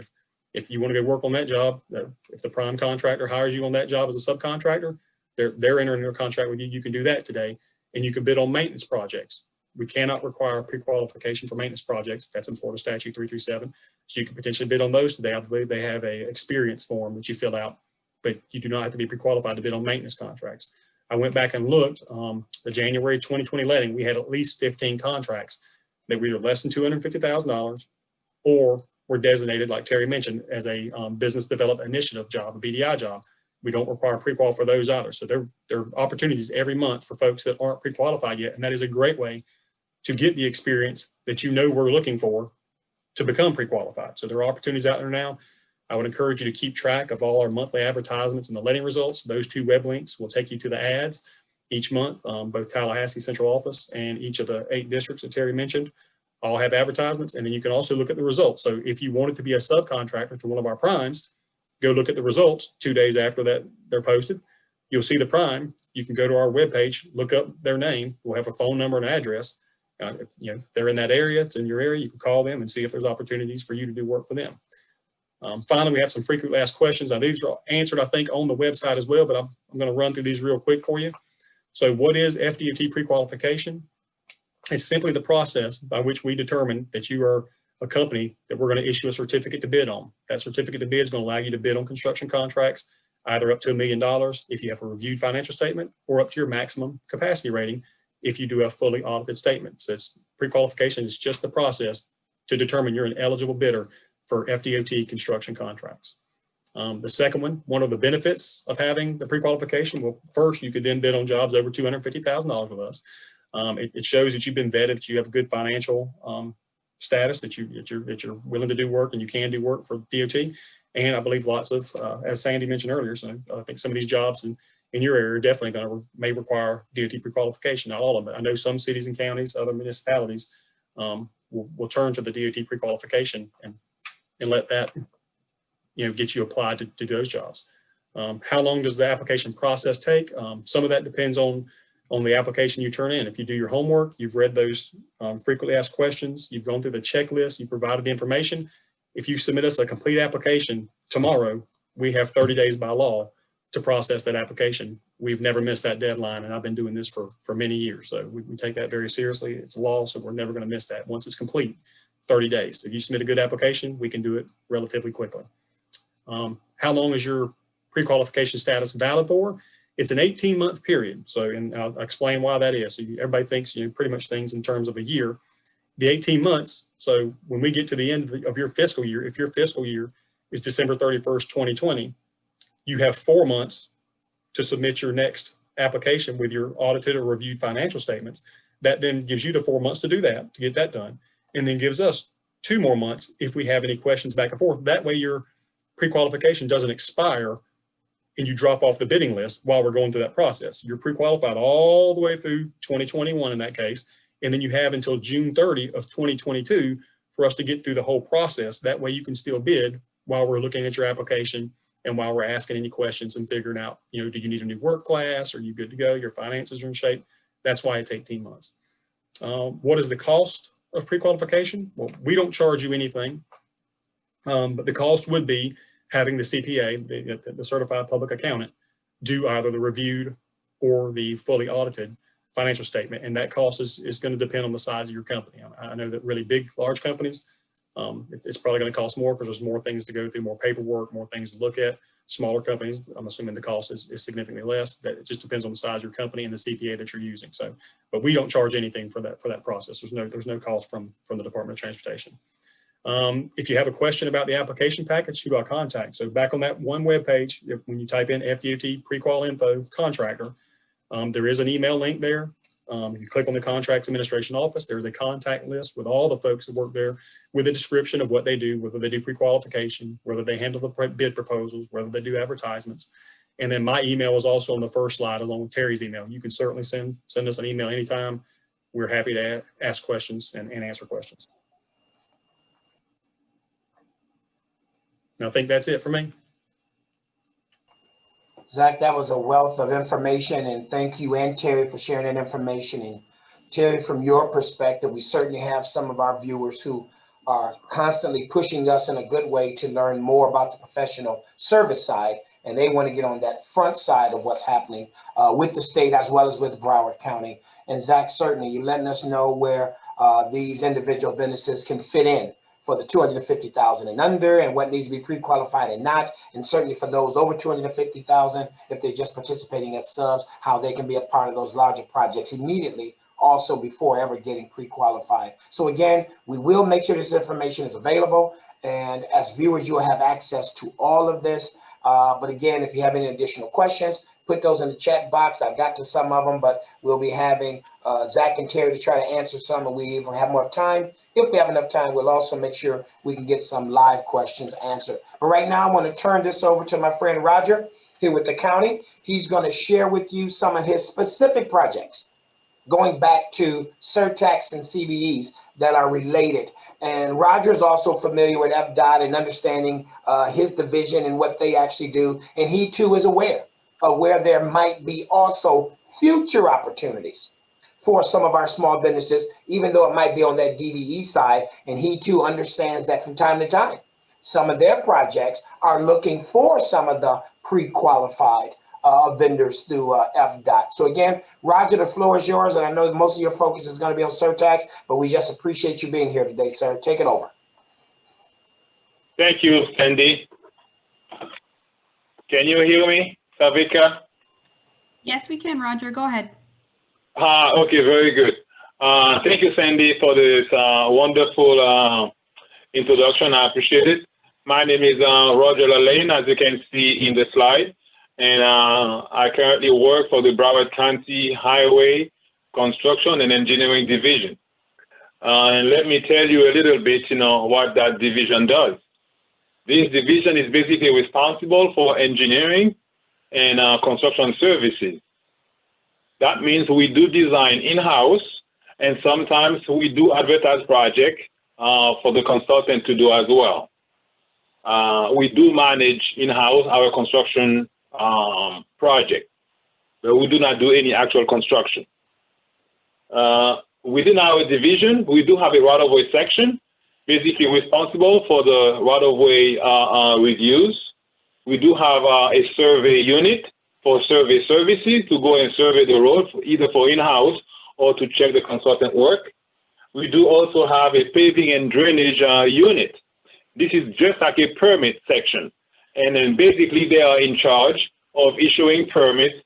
If you want to go work on that job, if the prime contractor hires you on that job as a subcontractor, they're entering a contract with you. You can do that today, and you can bid on maintenance projects. We cannot require pre-qualification for maintenance projects. That's in Florida Statute 337. So you can potentially bid on those today. I believe they have a experience form that you fill out, but you do not have to be pre-qualified to bid on maintenance contracts. I went back and looked, the January 2020 letting, we had at least 15 contracts that were either less than $250,000 or were designated, like Terry mentioned, as a business development initiative job, a BDI job. We don't require pre-qual for those either. So there are opportunities every month for folks that aren't pre-qualified yet. And that is a great way to get the experience that we're looking for to become pre-qualified. So there are opportunities out there now. I would encourage you to keep track of all our monthly advertisements and the letting results. Those 2 web links will take you to the ads each month. Both Tallahassee Central Office and each of the 8 districts that Terry mentioned all have advertisements. And then you can also look at the results. So if you wanted to be a subcontractor to one of our primes, go look at the results 2 days after that they're posted. You'll see the prime. You can go to our webpage, look up their name. We'll have a phone number and address. If they're in that area, it's in your area, you can call them and see if there's opportunities for you to do work for them. Finally, we have some frequently asked questions. Now, these are answered, I think, on the website as well, but I'm going to run through these real quick for you. So what is FDOT pre-qualification? It's simply the process by which we determine that you are a company that we're going to issue a certificate to bid on. That certificate to bid is going to allow you to bid on construction contracts, either up to $1 million if you have a reviewed financial statement, or up to your maximum capacity rating if you do a fully audited statement. So it's pre-qualification is just the process to determine you're an eligible bidder for FDOT construction contracts. The second one of the benefits of having the pre-qualification, well, first, you could then bid on jobs over $250,000 with us. It shows that you've been vetted, that you have good financial status, that you're willing to do work and you can do work for DOT. And I believe lots of, as Sandy mentioned earlier, so I think some of these jobs in your area are definitely may require DOT pre-qualification, not all of it. I know some cities and counties, other municipalities will turn to the DOT pre-qualification and let that, get you applied to do those jobs. How long does the application process take? Some of that depends on the application you turn in. If you do your homework, you've read those frequently asked questions, you've gone through the checklist, you provided the information. If you submit us a complete application tomorrow, we have 30 days by law to process that application. We've never missed that deadline, and I've been doing this for many years. So we take that very seriously. It's law, so we're never going to miss that. Once it's complete, 30 days. If you submit a good application, we can do it relatively quickly. How long is your pre-qualification status valid for? It's an 18-month period. So, and I'll explain why that is. So everybody thinks, pretty much things in terms of a year. The 18 months, so when we get to the end of your fiscal year, if your fiscal year is December 31st, 2020, you have 4 months to submit your next application with your audited or reviewed financial statements. That then gives you the 4 months to do that, to get that done, and then gives us 2 more months if we have any questions back and forth. That way your pre-qualification doesn't expire and you drop off the bidding list while we're going through that process. You're pre-qualified all the way through 2021 in that case, and then you have until June 30 of 2022 for us to get through the whole process. That way you can still bid while we're looking at your application and while we're asking any questions and figuring out, do you need a new work class? Are you good to go? Your finances are in shape? That's why it's 18 months. What is the cost of pre-qualification? Well, we don't charge you anything, but the cost would be having the CPA, the certified public accountant, do either the reviewed or the fully audited financial statement. And that cost is going to depend on the size of your company. I know that really big, large companies, it's probably going to cost more because there's more things to go through, more paperwork, more things to look at. Smaller companies, I'm assuming the cost is significantly less. That it just depends on the size of your company and the CPA that you're using. So, but we don't charge anything for that process. There's no cost from the Department of Transportation. If you have a question about the application package, who do I contact? So back on that one web page, when you type in FDOT pre-qual info contractor, there is an email link there. You click on the Contracts Administration Office. There's a contact list with all the folks that work there with a description of what they do, whether they do pre-qualification, whether they handle the bid proposals, whether they do advertisements. And then my email is also on the first slide along with Terry's email. You can certainly send us an email anytime. We're happy to ask questions and answer questions. And I think that's it for me. Zach, that was a wealth of information, and thank you and Terry for sharing that information. And Terry, from your perspective, we certainly have some of our viewers who are constantly pushing us in a good way to learn more about the professional service side, and they want to get on that front side of what's happening with the state as well as with Broward County. And Zach, certainly you're letting us know where these individual businesses can fit in for the 250,000 and under, and what needs to be pre-qualified and not, and certainly for those over 250,000, if they're just participating as subs, how they can be a part of those larger projects immediately, also before ever getting pre-qualified. So again, we will make sure this information is available, and as viewers, you will have access to all of this. But again, if you have any additional questions, put those in the chat box. I got to some of them, but we'll be having Zach and Terry to try to answer some, and we even have more time. If we have enough time, we'll also make sure we can get some live questions answered. But right now, I want to turn this over to my friend Roger here with the county. He's going to share with you some of his specific projects going back to Surtax and CBEs that are related. And Roger is also familiar with FDOT and understanding his division and what they actually do. And he too is aware of where there might be also future opportunities for some of our small businesses, even though it might be on that DBE side. And he too understands that from time to time, some of their projects are looking for some of the pre-qualified vendors through FDOT. So again, Roger, the floor is yours, and I know most of your focus is going to be on Surtax, but we just appreciate you being here today, sir. Take it over. Thank you, Sandy. Can you hear me, Savika? Yes, we can, Roger. Go ahead. Okay, very good. Thank you, Sandy, for this wonderful introduction. I appreciate it. My name is Roger Lalane, as you can see in the slide, and I currently work for the Broward County Highway Construction and Engineering Division. And let me tell you a little bit, what that division does. This division is basically responsible for engineering and construction services. That means we do design in-house, and sometimes we do advertise projects for the consultant to do as well. We do manage in-house our construction project, but we do not do any actual construction. Within our division, we do have a right-of-way section, basically responsible for the right-of-way reviews. We do have a survey unit for survey services to go and survey the road, either for in-house or to check the consultant work. We do also have a paving and drainage unit. This is just like a permit section. And then basically they are in charge of issuing permits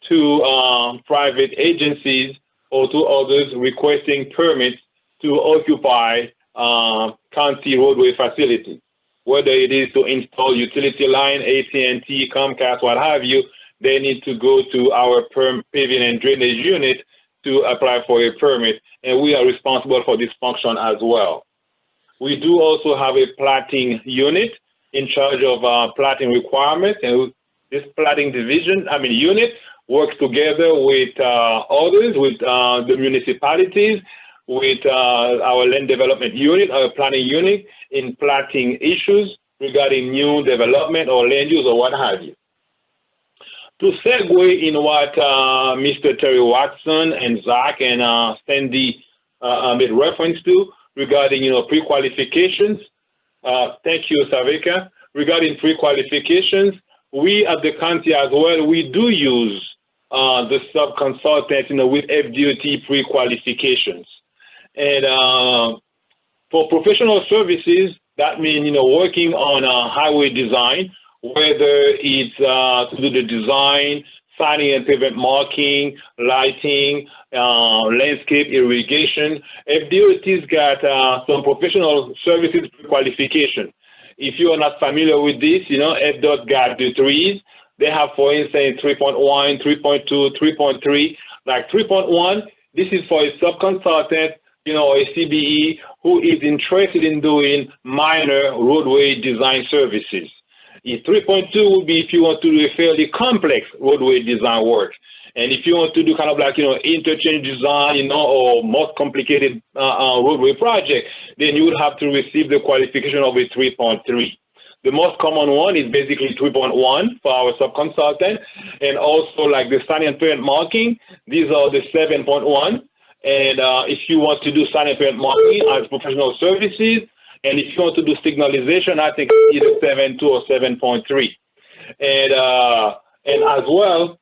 to private agencies or to others requesting permits to occupy county roadway facilities. Whether it is to install utility line, AT&T, Comcast, what have you, they need to go to our paving and drainage unit to apply for a permit, and we are responsible for this function as well. We do also have a platting unit in charge of platting requirements, and this platting unit works together with others, with the municipalities, with our land development unit, our planning unit, in platting issues regarding new development or land use or what have you. To segue in what Mr. Terry Watson and Zach and Sandy made reference to regarding, pre-qualifications. Thank you, Savika. Regarding pre-qualifications, we at the county as well, we do use the sub-consultants, with FDOT pre-qualifications. And for professional services, that means, working on highway design, whether it's to do the design, siding and pavement marking, lighting, landscape irrigation. FDOT's got some professional services qualification. If you are not familiar with this, FDOT got the threes. They have, for instance, 3.1, 3.2, 3.3. Like 3.1, this is for a subconsultant, a CBE who is interested in doing minor roadway design services. 3.2 would be if you want to do a fairly complex roadway design work. And if you want to do kind of like, interchange design, or most complicated roadway project, then you would have to receive the qualification of a 3.3. The most common one is basically 3.1 for our subconsultant. And also like the sign and pavement marking, these are the 7.1. And if you want to do sign and pavement marking as professional services, and if you want to do signalization, I think it's either 7.2 or 7.3. And as well,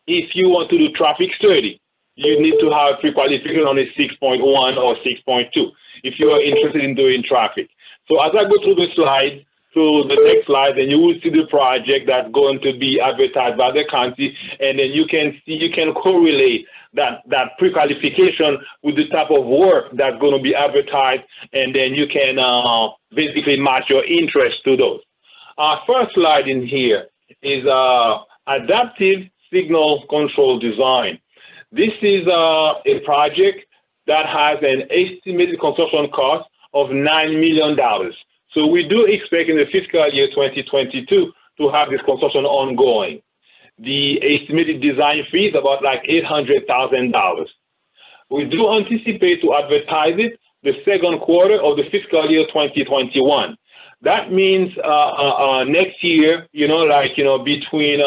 if you want to do traffic study, you need to have pre-qualification on a 6.1 or 6.2 if you are interested in doing traffic. So as I go through the slide, to the next slide, then you will see the project that's going to be advertised by the county, and then you can correlate that pre-qualification with the type of work that's going to be advertised, and then you can basically match your interest to those. Our first slide in here is adaptive signal control design. This is a project that has an estimated construction cost of $9 million. So we do expect in the fiscal year 2022 to have this construction ongoing. The estimated design fee is about like $800,000. We do anticipate to advertise it the second quarter of the fiscal year 2021. That means next year, between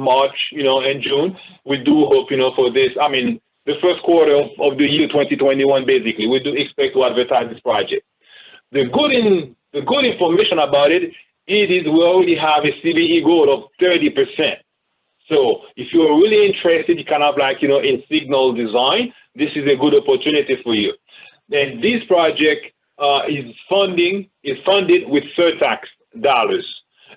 March, and June, we do hope, for this. I mean, the first quarter of the year 2021, basically, we do expect to advertise this project. The good The good information about it is we already have a CBE goal of 30%. So if you're really interested, you kind of like, in signal design, this is a good opportunity for you. Then this project is funded with Surtax dollars.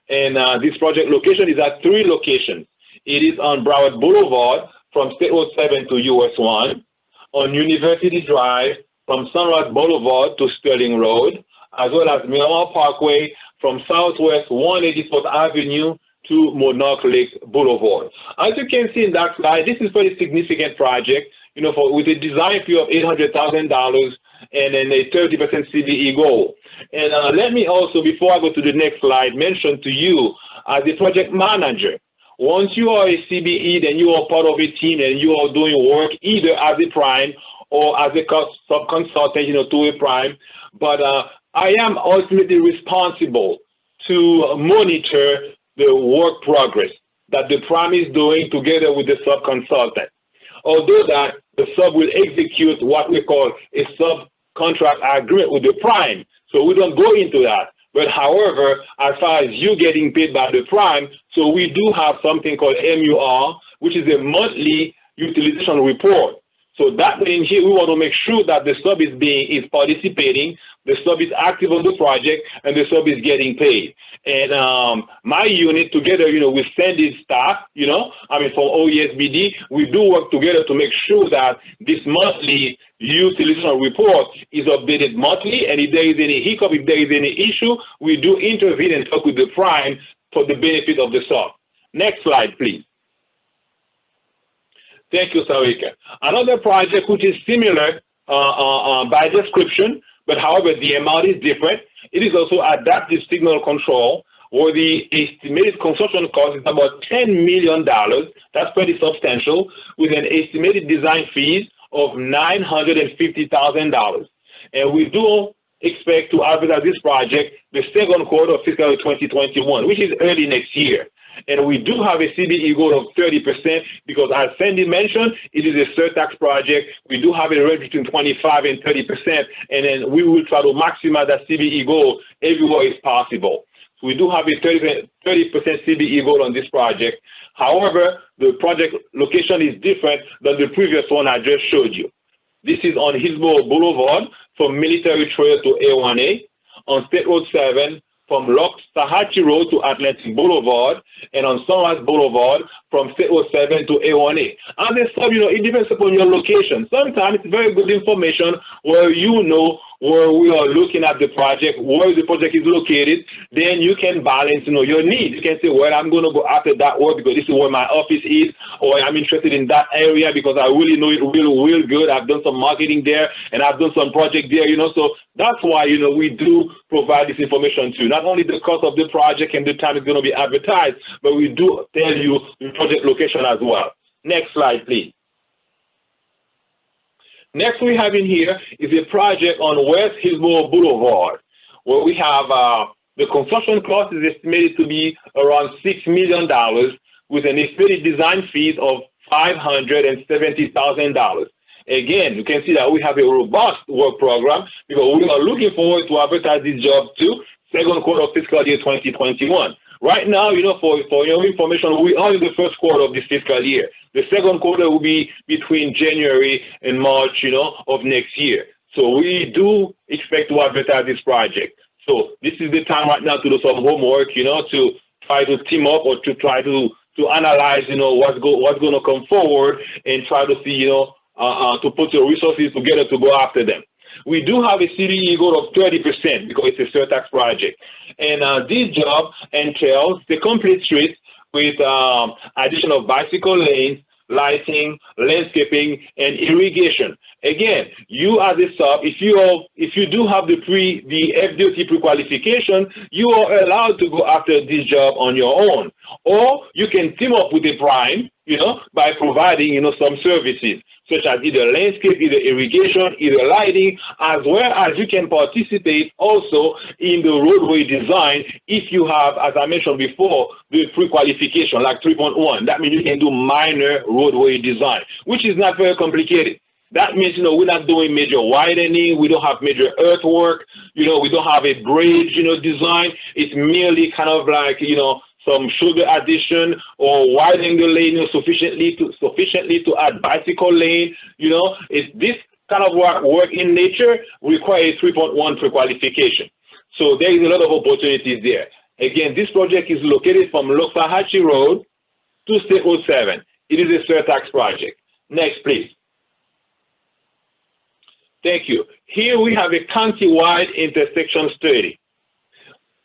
And this project location is at 3 locations. It is on Broward Boulevard from State Road 7 to US 1, on University Drive from Sunrise Boulevard to Sterling Road, as well as Miramar Parkway from Southwest 184th Avenue to Monarch Lake Boulevard. As you can see in that slide, this is a pretty significant project, with a design fee of $800,000 and then a 30% CBE goal. And let me also, before I go to the next slide, mention to you as a project manager, once you are a CBE, then you are part of a team and you are doing work either as a prime or as a sub-consultant, to a prime. But I am ultimately responsible to monitor the work progress that the prime is doing together with the sub-consultant. Although that the sub will execute what we call a subcontract agreement with the prime. So we don't go into that. But however, as far as you getting paid by the prime, so we do have something called MUR, which is a monthly utilization report. So that means here we want to make sure that the sub is participating, the sub is active on the project, and the sub is getting paid. And my unit together, with Sandy's staff, from OESBD, we do work together to make sure that this monthly utilization report is updated monthly. And if there is any hiccup, if there is any issue, we do intervene and talk with the prime for the benefit of the sub. Next slide, please. Thank you, Sarika. Another project which is similar by description, but however, the amount is different. It is also adaptive signal control, where the estimated construction cost is about $10 million. That's pretty substantial, with an estimated design fees of $950,000. And we do expect to advertise this project the second quarter of fiscal year 2021, which is early next year. And we do have a CBE goal of 30% because, as Sandy mentioned, it is a Surtax project. We do have a range between 25 and 30%, and then we will try to maximize that CBE goal everywhere is possible. So we do have a 30% CBE goal on this project. However, the project location is different than the previous one I just showed you. This is on Hillsborough Boulevard from Military Trail to A1A, on State Road 7, from Loxahatchee Road to Atlantic Boulevard, and on Sunrise Boulevard from State Road 7 to A1A. And this sub, it depends upon your location. Sometimes it's very good information where where we are looking at the project, where the project is located. Then you can balance, your needs. You can say, well, I'm going to go after that work because this is where my office is, or I'm interested in that area because I really know it real good. I've done some marketing there, and I've done some project there, So that's why, we do provide this information too. Not only the cost of the project and the time it's going to be advertised, but we do tell you the project location as well. Next slide, please. Next we have in here is a project on West Hillsborough Boulevard, where we have the construction cost is estimated to be around $6 million with an estimated design fees of $570,000. Again, you can see that we have a robust work program because we are looking forward to advertise this job too, second quarter of fiscal year 2021. Right now, for your information, we are in the first quarter of this fiscal year. The second quarter will be between January and March, of next year. So we do expect to advertise this project. So this is the time right now to do some homework, to try to team up or to try to analyze, what's going to come forward and try to see, to put your resources together to go after them. We do have a CBE goal of 30% because it's a Surtax project. And this job entails the complete street with addition of bicycle lanes, lighting, landscaping, and irrigation. Again, you as a sub, if you do have the FDOT pre-qualification, you are allowed to go after this job on your own. Or you can team up with a prime, by providing, some services, such as either landscape, either irrigation, either lighting, as well as you can participate also in the roadway design if you have, as I mentioned before, the pre-qualification, like 3.1. That means you can do minor roadway design, which is not very complicated. That means, we're not doing major widening, we don't have major earthwork. You know, we don't have a bridge, you know, design. It's merely kind of like, you know, some shoulder addition or widening the lane, you know, sufficiently to add bicycle lane. You know, this kind of work in nature requires 3.1 pre-qualification. So there is a lot of opportunities there. Again, this project is located from Loxahatchee Road to State Road 7. It is a Surtax project. Next, please. Thank you. Here we have a county-wide intersection study.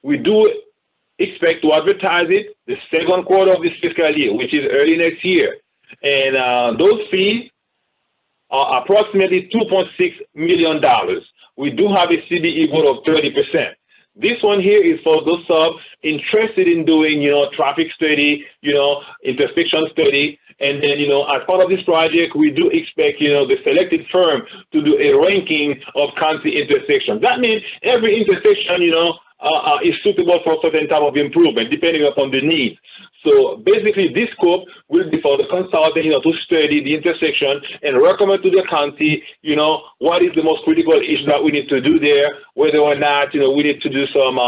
We do expect to advertise it the second quarter of this fiscal year, which is early next year. And those fees are approximately $2.6 million. We do have a CBE vote of 30%. This one here is for those interested in doing, you know, traffic study, you know, intersection study. And then, you know, as part of this project, we do expect, you know, the selected firm to do a ranking of county intersections. That means every intersection, you know, is suitable for a certain type of improvement, depending upon the needs. So basically, this scope will be for the consultant, you know, to study the intersection and recommend to the county, you know, what is the most critical issue that we need to do there, whether or not, you know, we need to do some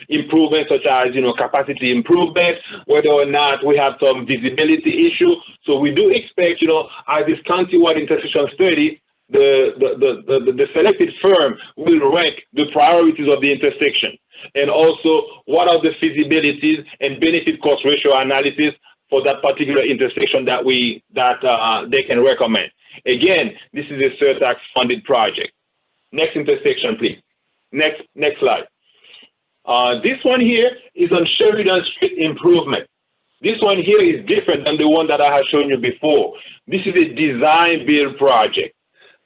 improvements such as, you know, capacity improvement, whether or not we have some visibility issue. So we do expect, you know, as this county-wide intersection study, the selected firm will rank the priorities of the intersection, and also what are the feasibilities and benefit cost ratio analysis for that particular intersection that they can recommend. Again, this is a Surtax funded project. Next intersection, please. Next slide. This one here is on Sheridan Street improvement. This one here is different than the one that I have shown you before. This is a design build project.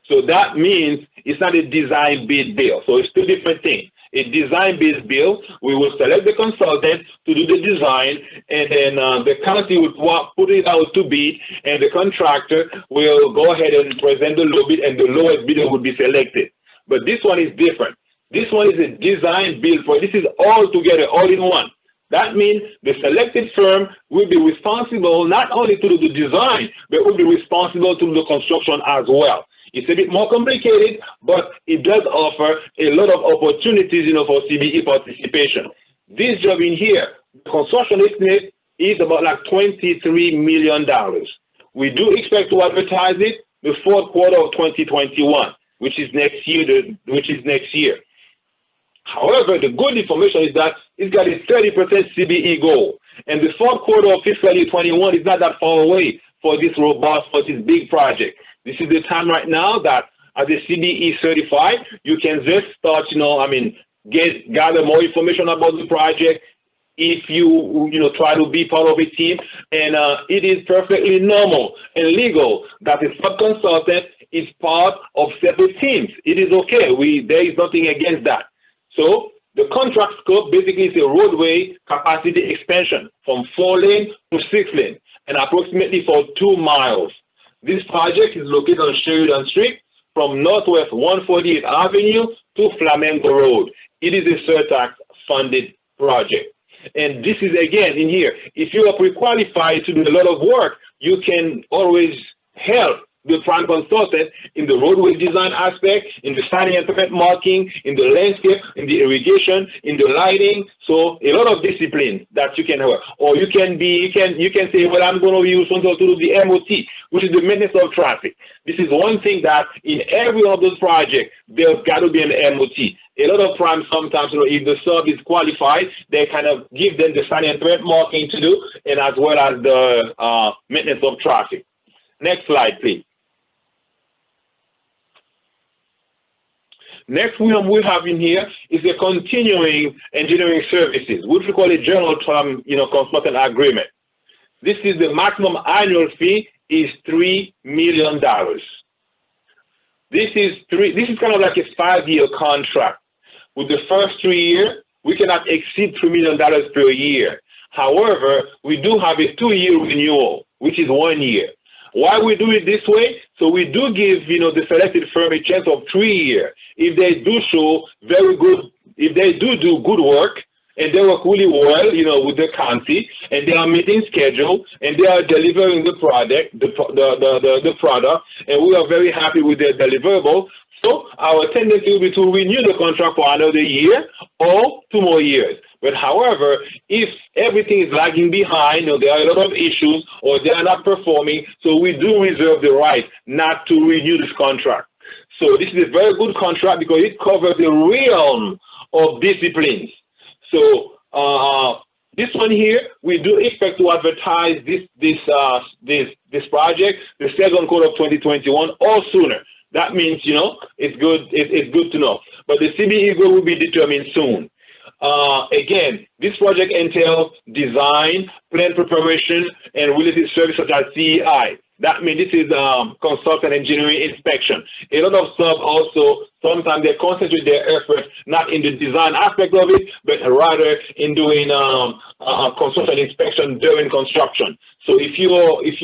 So that means it's not a design bid build. So it's two different things. A design based build, we will select the consultant to do the design, and then the county will put it out to bid, and the contractor will go ahead and present the low bid, and the lowest bidder would be selected. But this one is different. This one is a design build for this is all together, all in one. That means the selected firm will be responsible not only to do the design, but will be responsible to do the construction as well. It's a bit more complicated, but it does offer a lot of opportunities, you know, for CBE participation. This job in here, the construction estimate is about like $23 million. We do expect to advertise it the fourth quarter of 2021, which is next year. However, the good information is that it's got a 30% CBE goal, and the fourth quarter of fiscal year 21 is not that far away for this robust, for this big project. This is the time right now that as a CBE certified, you can just start, you know, gather more information about the project if you try to be part of a team. And it is perfectly normal and legal that a sub-consultant is part of separate teams. It is okay. There is nothing against that. So the contract scope basically is a roadway capacity expansion from 4-lane to 6-lane, and approximately for 2 miles. This project is located on Sheridan Street from Northwest 148th Avenue to Flamengo Road. It is a Surtax funded project. And this is again in here. If you are pre-qualified to do a lot of work, you can always help the prime consultant in the roadway design aspect, in the signing and permit marking, in the landscape, in the irrigation, in the lighting. So a lot of discipline that you can have. Or you can say, well, I'm going to use something to do the MOT, which is the maintenance of traffic. This is one thing that in every one of those projects, there's got to be an MOT. A lot of primes sometimes, you know, if the sub is qualified, they kind of give them the signing and permit marking to do, and as well as the maintenance of traffic. Next slide, please. Next we have in here is a continuing engineering services, which we call a general term, consultant agreement. This is the maximum annual fee is $3 million. This is kind of like a 5-year contract. With the first 3 years, we cannot exceed $3 million per year. However, we do have a 2-year renewal, which is 1 year. Why we do it this way? So we do give, the selected firm a chance of 3 years. If they do show very good, if they do good work, and they work really well, with the county, and they are meeting schedule, and they are delivering the product, the product, and we are very happy with their deliverable. So our tendency will be to renew the contract for another year or 2 more years. But however, if everything is lagging behind, there are a lot of issues or they are not performing, so we do reserve the right not to renew this contract. So this is a very good contract because it covers the realm of disciplines. So this one here, we do expect to advertise this project the second quarter of 2021 or sooner. That means, it's good to know. But the CBE goal will be determined soon. Again, this project entails design, plan preparation, and related services such as CEI. That means this is consultant engineering inspection. A lot of subs also, sometimes they concentrate their efforts not in the design aspect of it, but rather in doing consultant inspection during construction. So if you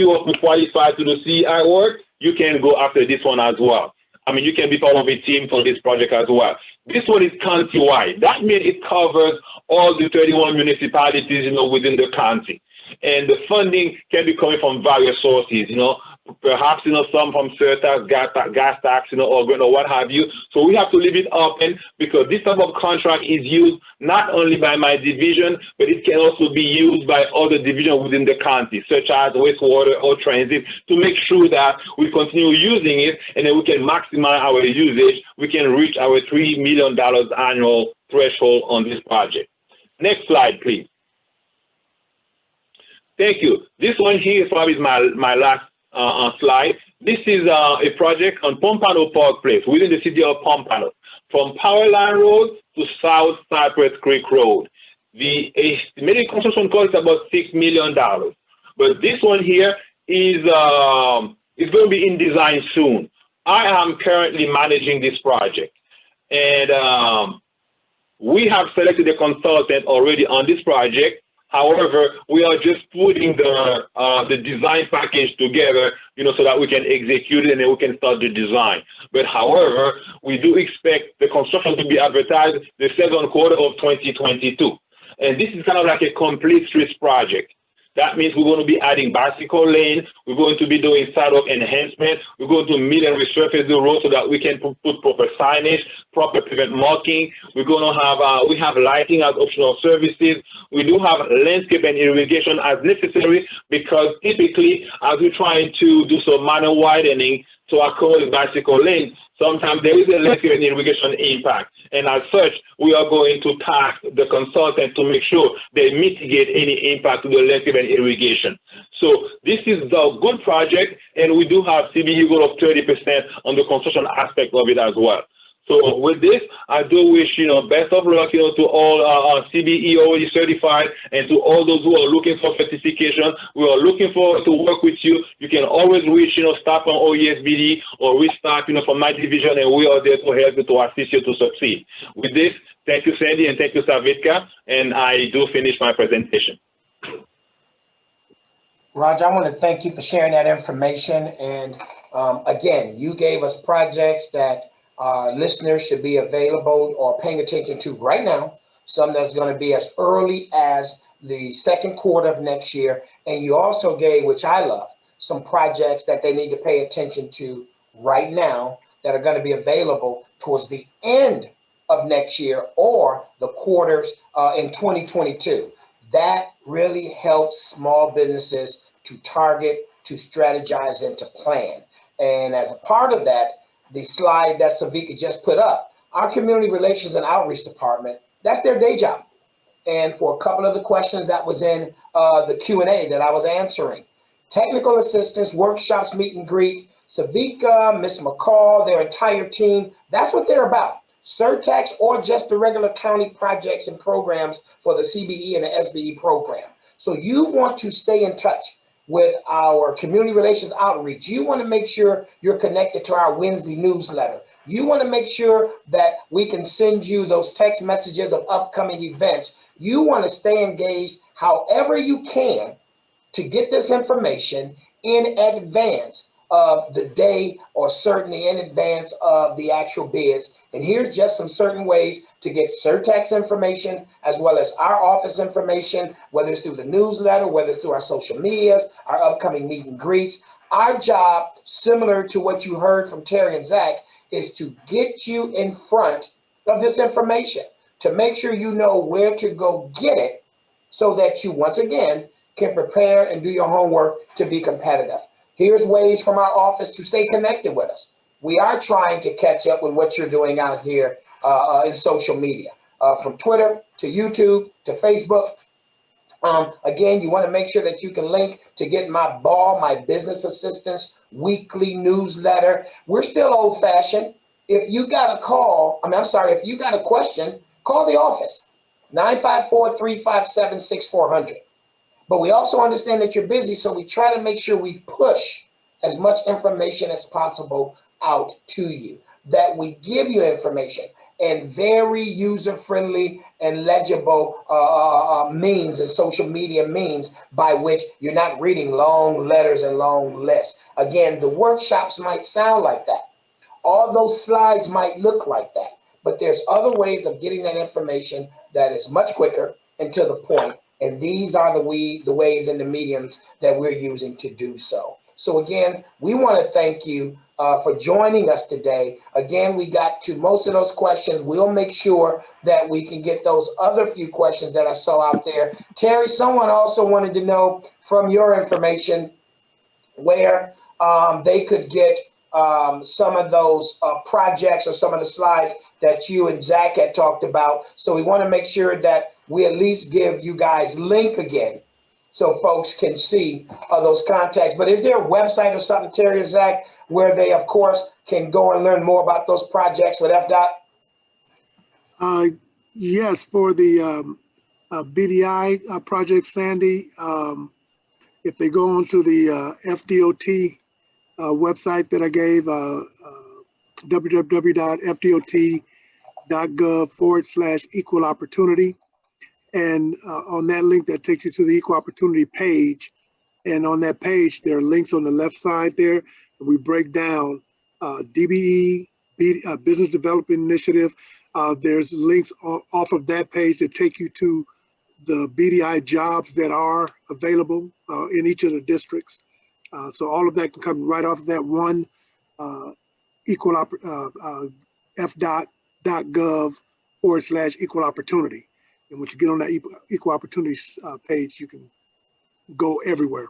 are qualified to do CEI work, you can go after this one as well. You can be part of a team for this project as well. This one is county-wide. That means it covers all the 31 municipalities, within the county. And the funding can be coming from various sources, perhaps, some from Surtax, gas tax, or what have you. So we have to leave it open because this type of contract is used not only by my division, but it can also be used by other divisions within the county, such as wastewater or transit, to make sure that we continue using it and then we can maximize our usage. We can reach our $3 million annual threshold on this project. Next slide, please. Thank you. This one here is probably my last slide. This is a project on Pompano Park Place within the city of Pompano, from Power Line Road to South Cypress Creek Road. The estimated construction cost is about $6 million. But this one here is going to be in design soon. I am currently managing this project, and we have selected a consultant already on this project. However, we are just putting the design package together, so that we can execute it and then we can start the design. But however, we do expect the construction to be advertised the second quarter of 2022. And this is kind of like a complete streets project. That means we're going to be adding bicycle lane. We're going to be doing sidewalk enhancement. We're going to mill and resurface the road so that we can put proper signage, proper pavement marking. We're going to have we have lighting as optional services. We do have landscape and irrigation as necessary because typically, as we're trying to do some minor widening to accommodate bicycle lanes, sometimes there is a landscape and irrigation impact. And as such, we are going to task the consultant to make sure they mitigate any impact to the landscape and irrigation. So this is a good project, and we do have CBE goal of 30% on the construction aspect of it as well. So with this, I do wish, best of luck, to all CBE already certified and to all those who are looking for certification. We are looking forward to work with you. You can always reach, staff from OESBD or reach staff, from my division, and we are there to help you, to assist you to succeed. With this, thank you, Sandy, and thank you, Savitka, and I do finish my presentation. Roger, I want to thank you for sharing that information. And again, you gave us projects that listeners should be available or paying attention to right now. Some that's going to be as early as the second quarter of next year. And you also gave, which I love, some projects that they need to pay attention to right now that are going to be available towards the end of next year or the quarters in 2022. That really helps small businesses to target, to strategize, and to plan. And as a part of that, the slide that Savika just put up, our community relations and outreach department, that's their day job. And for a couple of the questions that was in the Q&A that I was answering, technical assistance, workshops, meet and greet, Savika, Ms. McCall, their entire team, that's what they're about. Surtax or just the regular county projects and programs for the CBE and the SBE program. So you want to stay in touch with our community relations outreach. You want to make sure you're connected to our Wednesday newsletter. You want to make sure that we can send you those text messages of upcoming events. You want to stay engaged however you can to get this information in advance of the day or certainly in advance of the actual bids. And here's just some certain ways to get Surtax information as well as our office information, whether it's through the newsletter, whether it's through our social medias, our upcoming meet and greets. Our job, similar to what you heard from Terry and Zach, is to get you in front of this information, to make sure you know where to go get it so that you, once again, can prepare and do your homework to be competitive. Here's ways from our office to stay connected with us. We are trying to catch up with what you're doing out here in social media, from Twitter to YouTube to Facebook. Again, you want to make sure that you can link to get my BAW, my business assistance weekly newsletter. We're still old fashioned. If you got a call, if you got a question, call the office, 954-357-6400. But we also understand that you're busy, so we try to make sure we push as much information as possible out to you, that we give you information and very user-friendly and legible means and social media means by which you're not reading long letters and long lists. Again, the workshops might sound like that. All those slides might look like that, but there's other ways of getting that information that is much quicker and to the point. And these are the ways and the mediums that we're using to do so. So again, we want to thank you for joining us today. Again, we got to most of those questions. We'll make sure that we can get those other few questions that I saw out there. Terry, someone also wanted to know from your information where they could get some of those projects or some of the slides that you and Zach had talked about. So we want to make sure that we at least give you guys link again so folks can see those contacts. But is there a website or something, Terry or Zach, where they, of course, can go and learn more about those projects with FDOT? Yes, for the BDI project, Sandy, if they go onto the FDOT website that I gave, www.fdot.gov/equal opportunity. And on that link, that takes you to the equal opportunity page. And on that page, there are links on the left side there. We break down DBE, Business Development Initiative. There's links off of that page that take you to the BDI jobs that are available in each of the districts. So all of that can come right off of that one fdot.gov/equal opportunity. And once you get on that equal opportunity page, you can go everywhere.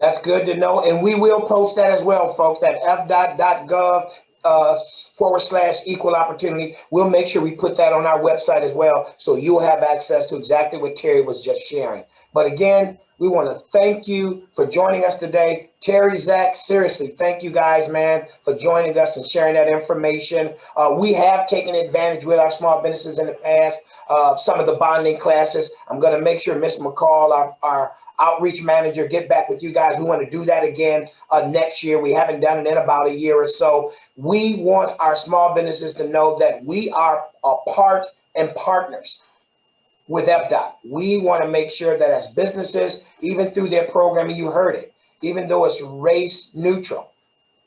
That's good to know. And we will post that as well, folks, that fdot.gov/equal opportunity. We'll make sure we put that on our website as well, so you'll have access to exactly what Terry was just sharing. But again, we want to thank you for joining us today. Terry, Zach, seriously, thank you guys, man, for joining us and sharing that information. We have taken advantage with our small businesses in the past, some of the bonding classes. I'm going to make sure Ms. McCall, our outreach manager, get back with you guys. We want to do that again next year. We haven't done it in about a year or so. We want our small businesses to know that we are a part and partners with FDOT. We want to make sure that as businesses, even through their programming, you heard it, even though it's race neutral,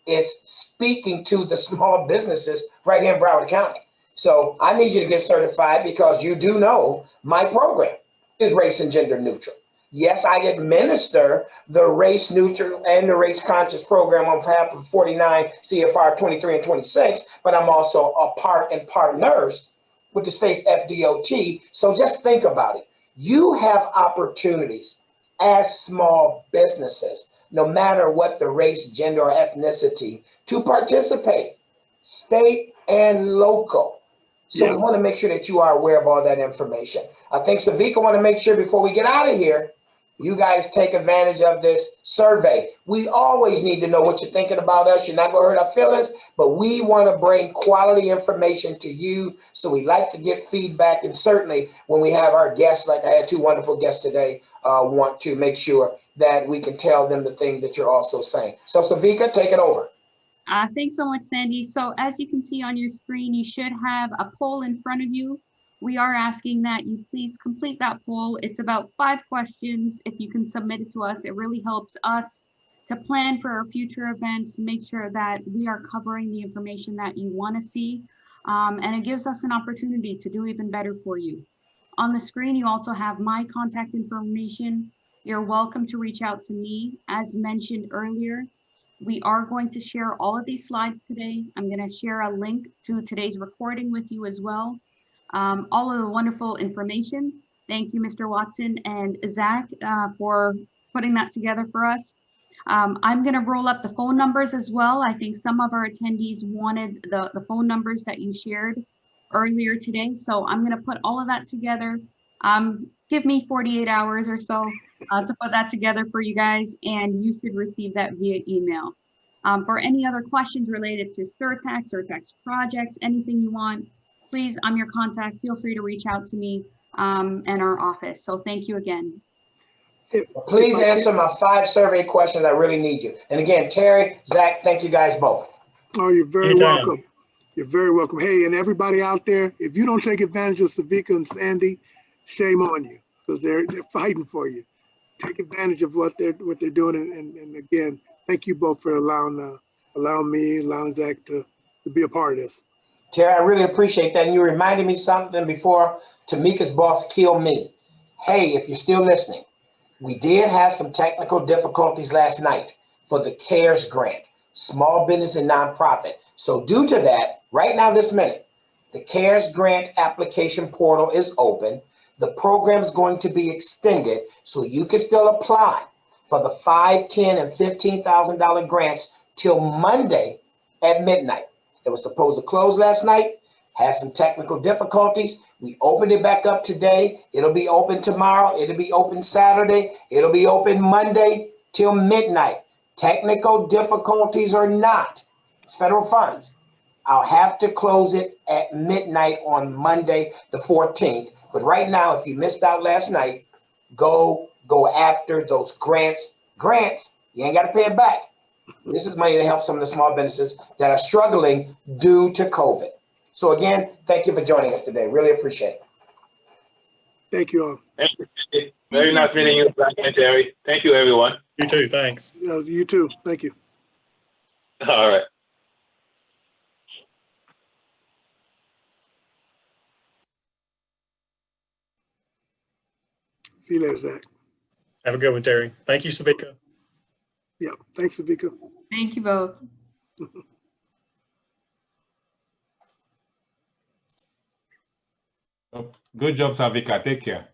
it's speaking to the small businesses right here in Broward County. So I need you to get certified, because you do know my program is race and gender neutral. Yes, I administer the race neutral and the race conscious program on behalf of 49 CFR 23 and 26, but I'm also a part and partners with the state's FDOT. So just think about it. You have opportunities as small businesses, no matter what the race, gender, or ethnicity, to participate, state and local. So Yes. We want to make sure that you are aware of all that information. I think Savika want to make sure before we get out of here, you guys take advantage of this survey. We always need to know what you're thinking about us. You're not going to hurt our feelings, but we want to bring quality information to you. So we like to get feedback. And certainly when we have our guests, like I had two wonderful guests today, want to make sure that we can tell them the things that you're also saying. So Savika, take it over. Thanks so much, Sandy. So as you can see on your screen, you should have a poll in front of you. We are asking that you please complete that poll. It's about 5 questions. If you can submit it to us, it really helps us to plan for our future events, to make sure that we are covering the information that you want to see. And it gives us an opportunity to do even better for you. On the screen, you also have my contact information. You're welcome to reach out to me. As mentioned earlier, We are going to share all of these slides today. I'm going to share a link to today's recording with you as well. All of the wonderful information. Thank you, Mr. Watson and Zach, for putting that together for us. I'm going to roll up the phone numbers as well. I think some of our attendees wanted the phone numbers that you shared earlier today. So I'm going to put all of that together. Give me 48 hours or so to put that together for you guys, and you should receive that via email. For any other questions related to Surtax, Surtax projects, anything you want, please, I'm your contact. Feel free to reach out to me and our office. So thank you again. Please answer my 5 survey questions. I really need you. And again, Terry, Zach, thank you guys both. Oh, you're very Anytime. welcome. You're very welcome. Hey, and everybody out there, if you don't take advantage of Savika and Sandy, shame on you, because they're fighting for you. Take advantage of what they're doing. And again, thank you both for allowing Zach to be a part of this. Terry, I really appreciate that. And you reminded me something before Tamika's boss killed me. Hey, if you're still listening, we did have some technical difficulties last night for the CARES grant, small business and nonprofit. So due to that, right now, this minute, the CARES grant application portal is open. The program is going to be extended, so you can still apply for the $5,000, $10,000, and $15,000 grants till Monday at midnight. It was supposed to close last night, had some technical difficulties. We opened it back up today. It'll be open tomorrow. It'll be open Saturday. It'll be open Monday till midnight. Technical difficulties or not, it's federal funds. I'll have to close it at midnight on Monday, the 14th. But right now, if you missed out last night, go after those grants. Grants, you ain't got to pay it back. This is money to help some of the small businesses that are struggling due to COVID. So again, thank you for joining us today. Really appreciate it. Thank you all. Very nice meeting you, Zach and Terry. Thank you, everyone. You too. Thanks. You too. Thank you. All right. See you later, Zach. Have a good one, Terry. Thank you, Savika. Yeah. Thanks, Savika. Thank you both. Good job, Savika. Take care.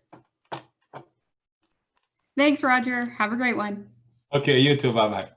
Thanks, Roger. Have a great one. Okay, you too. Bye-bye.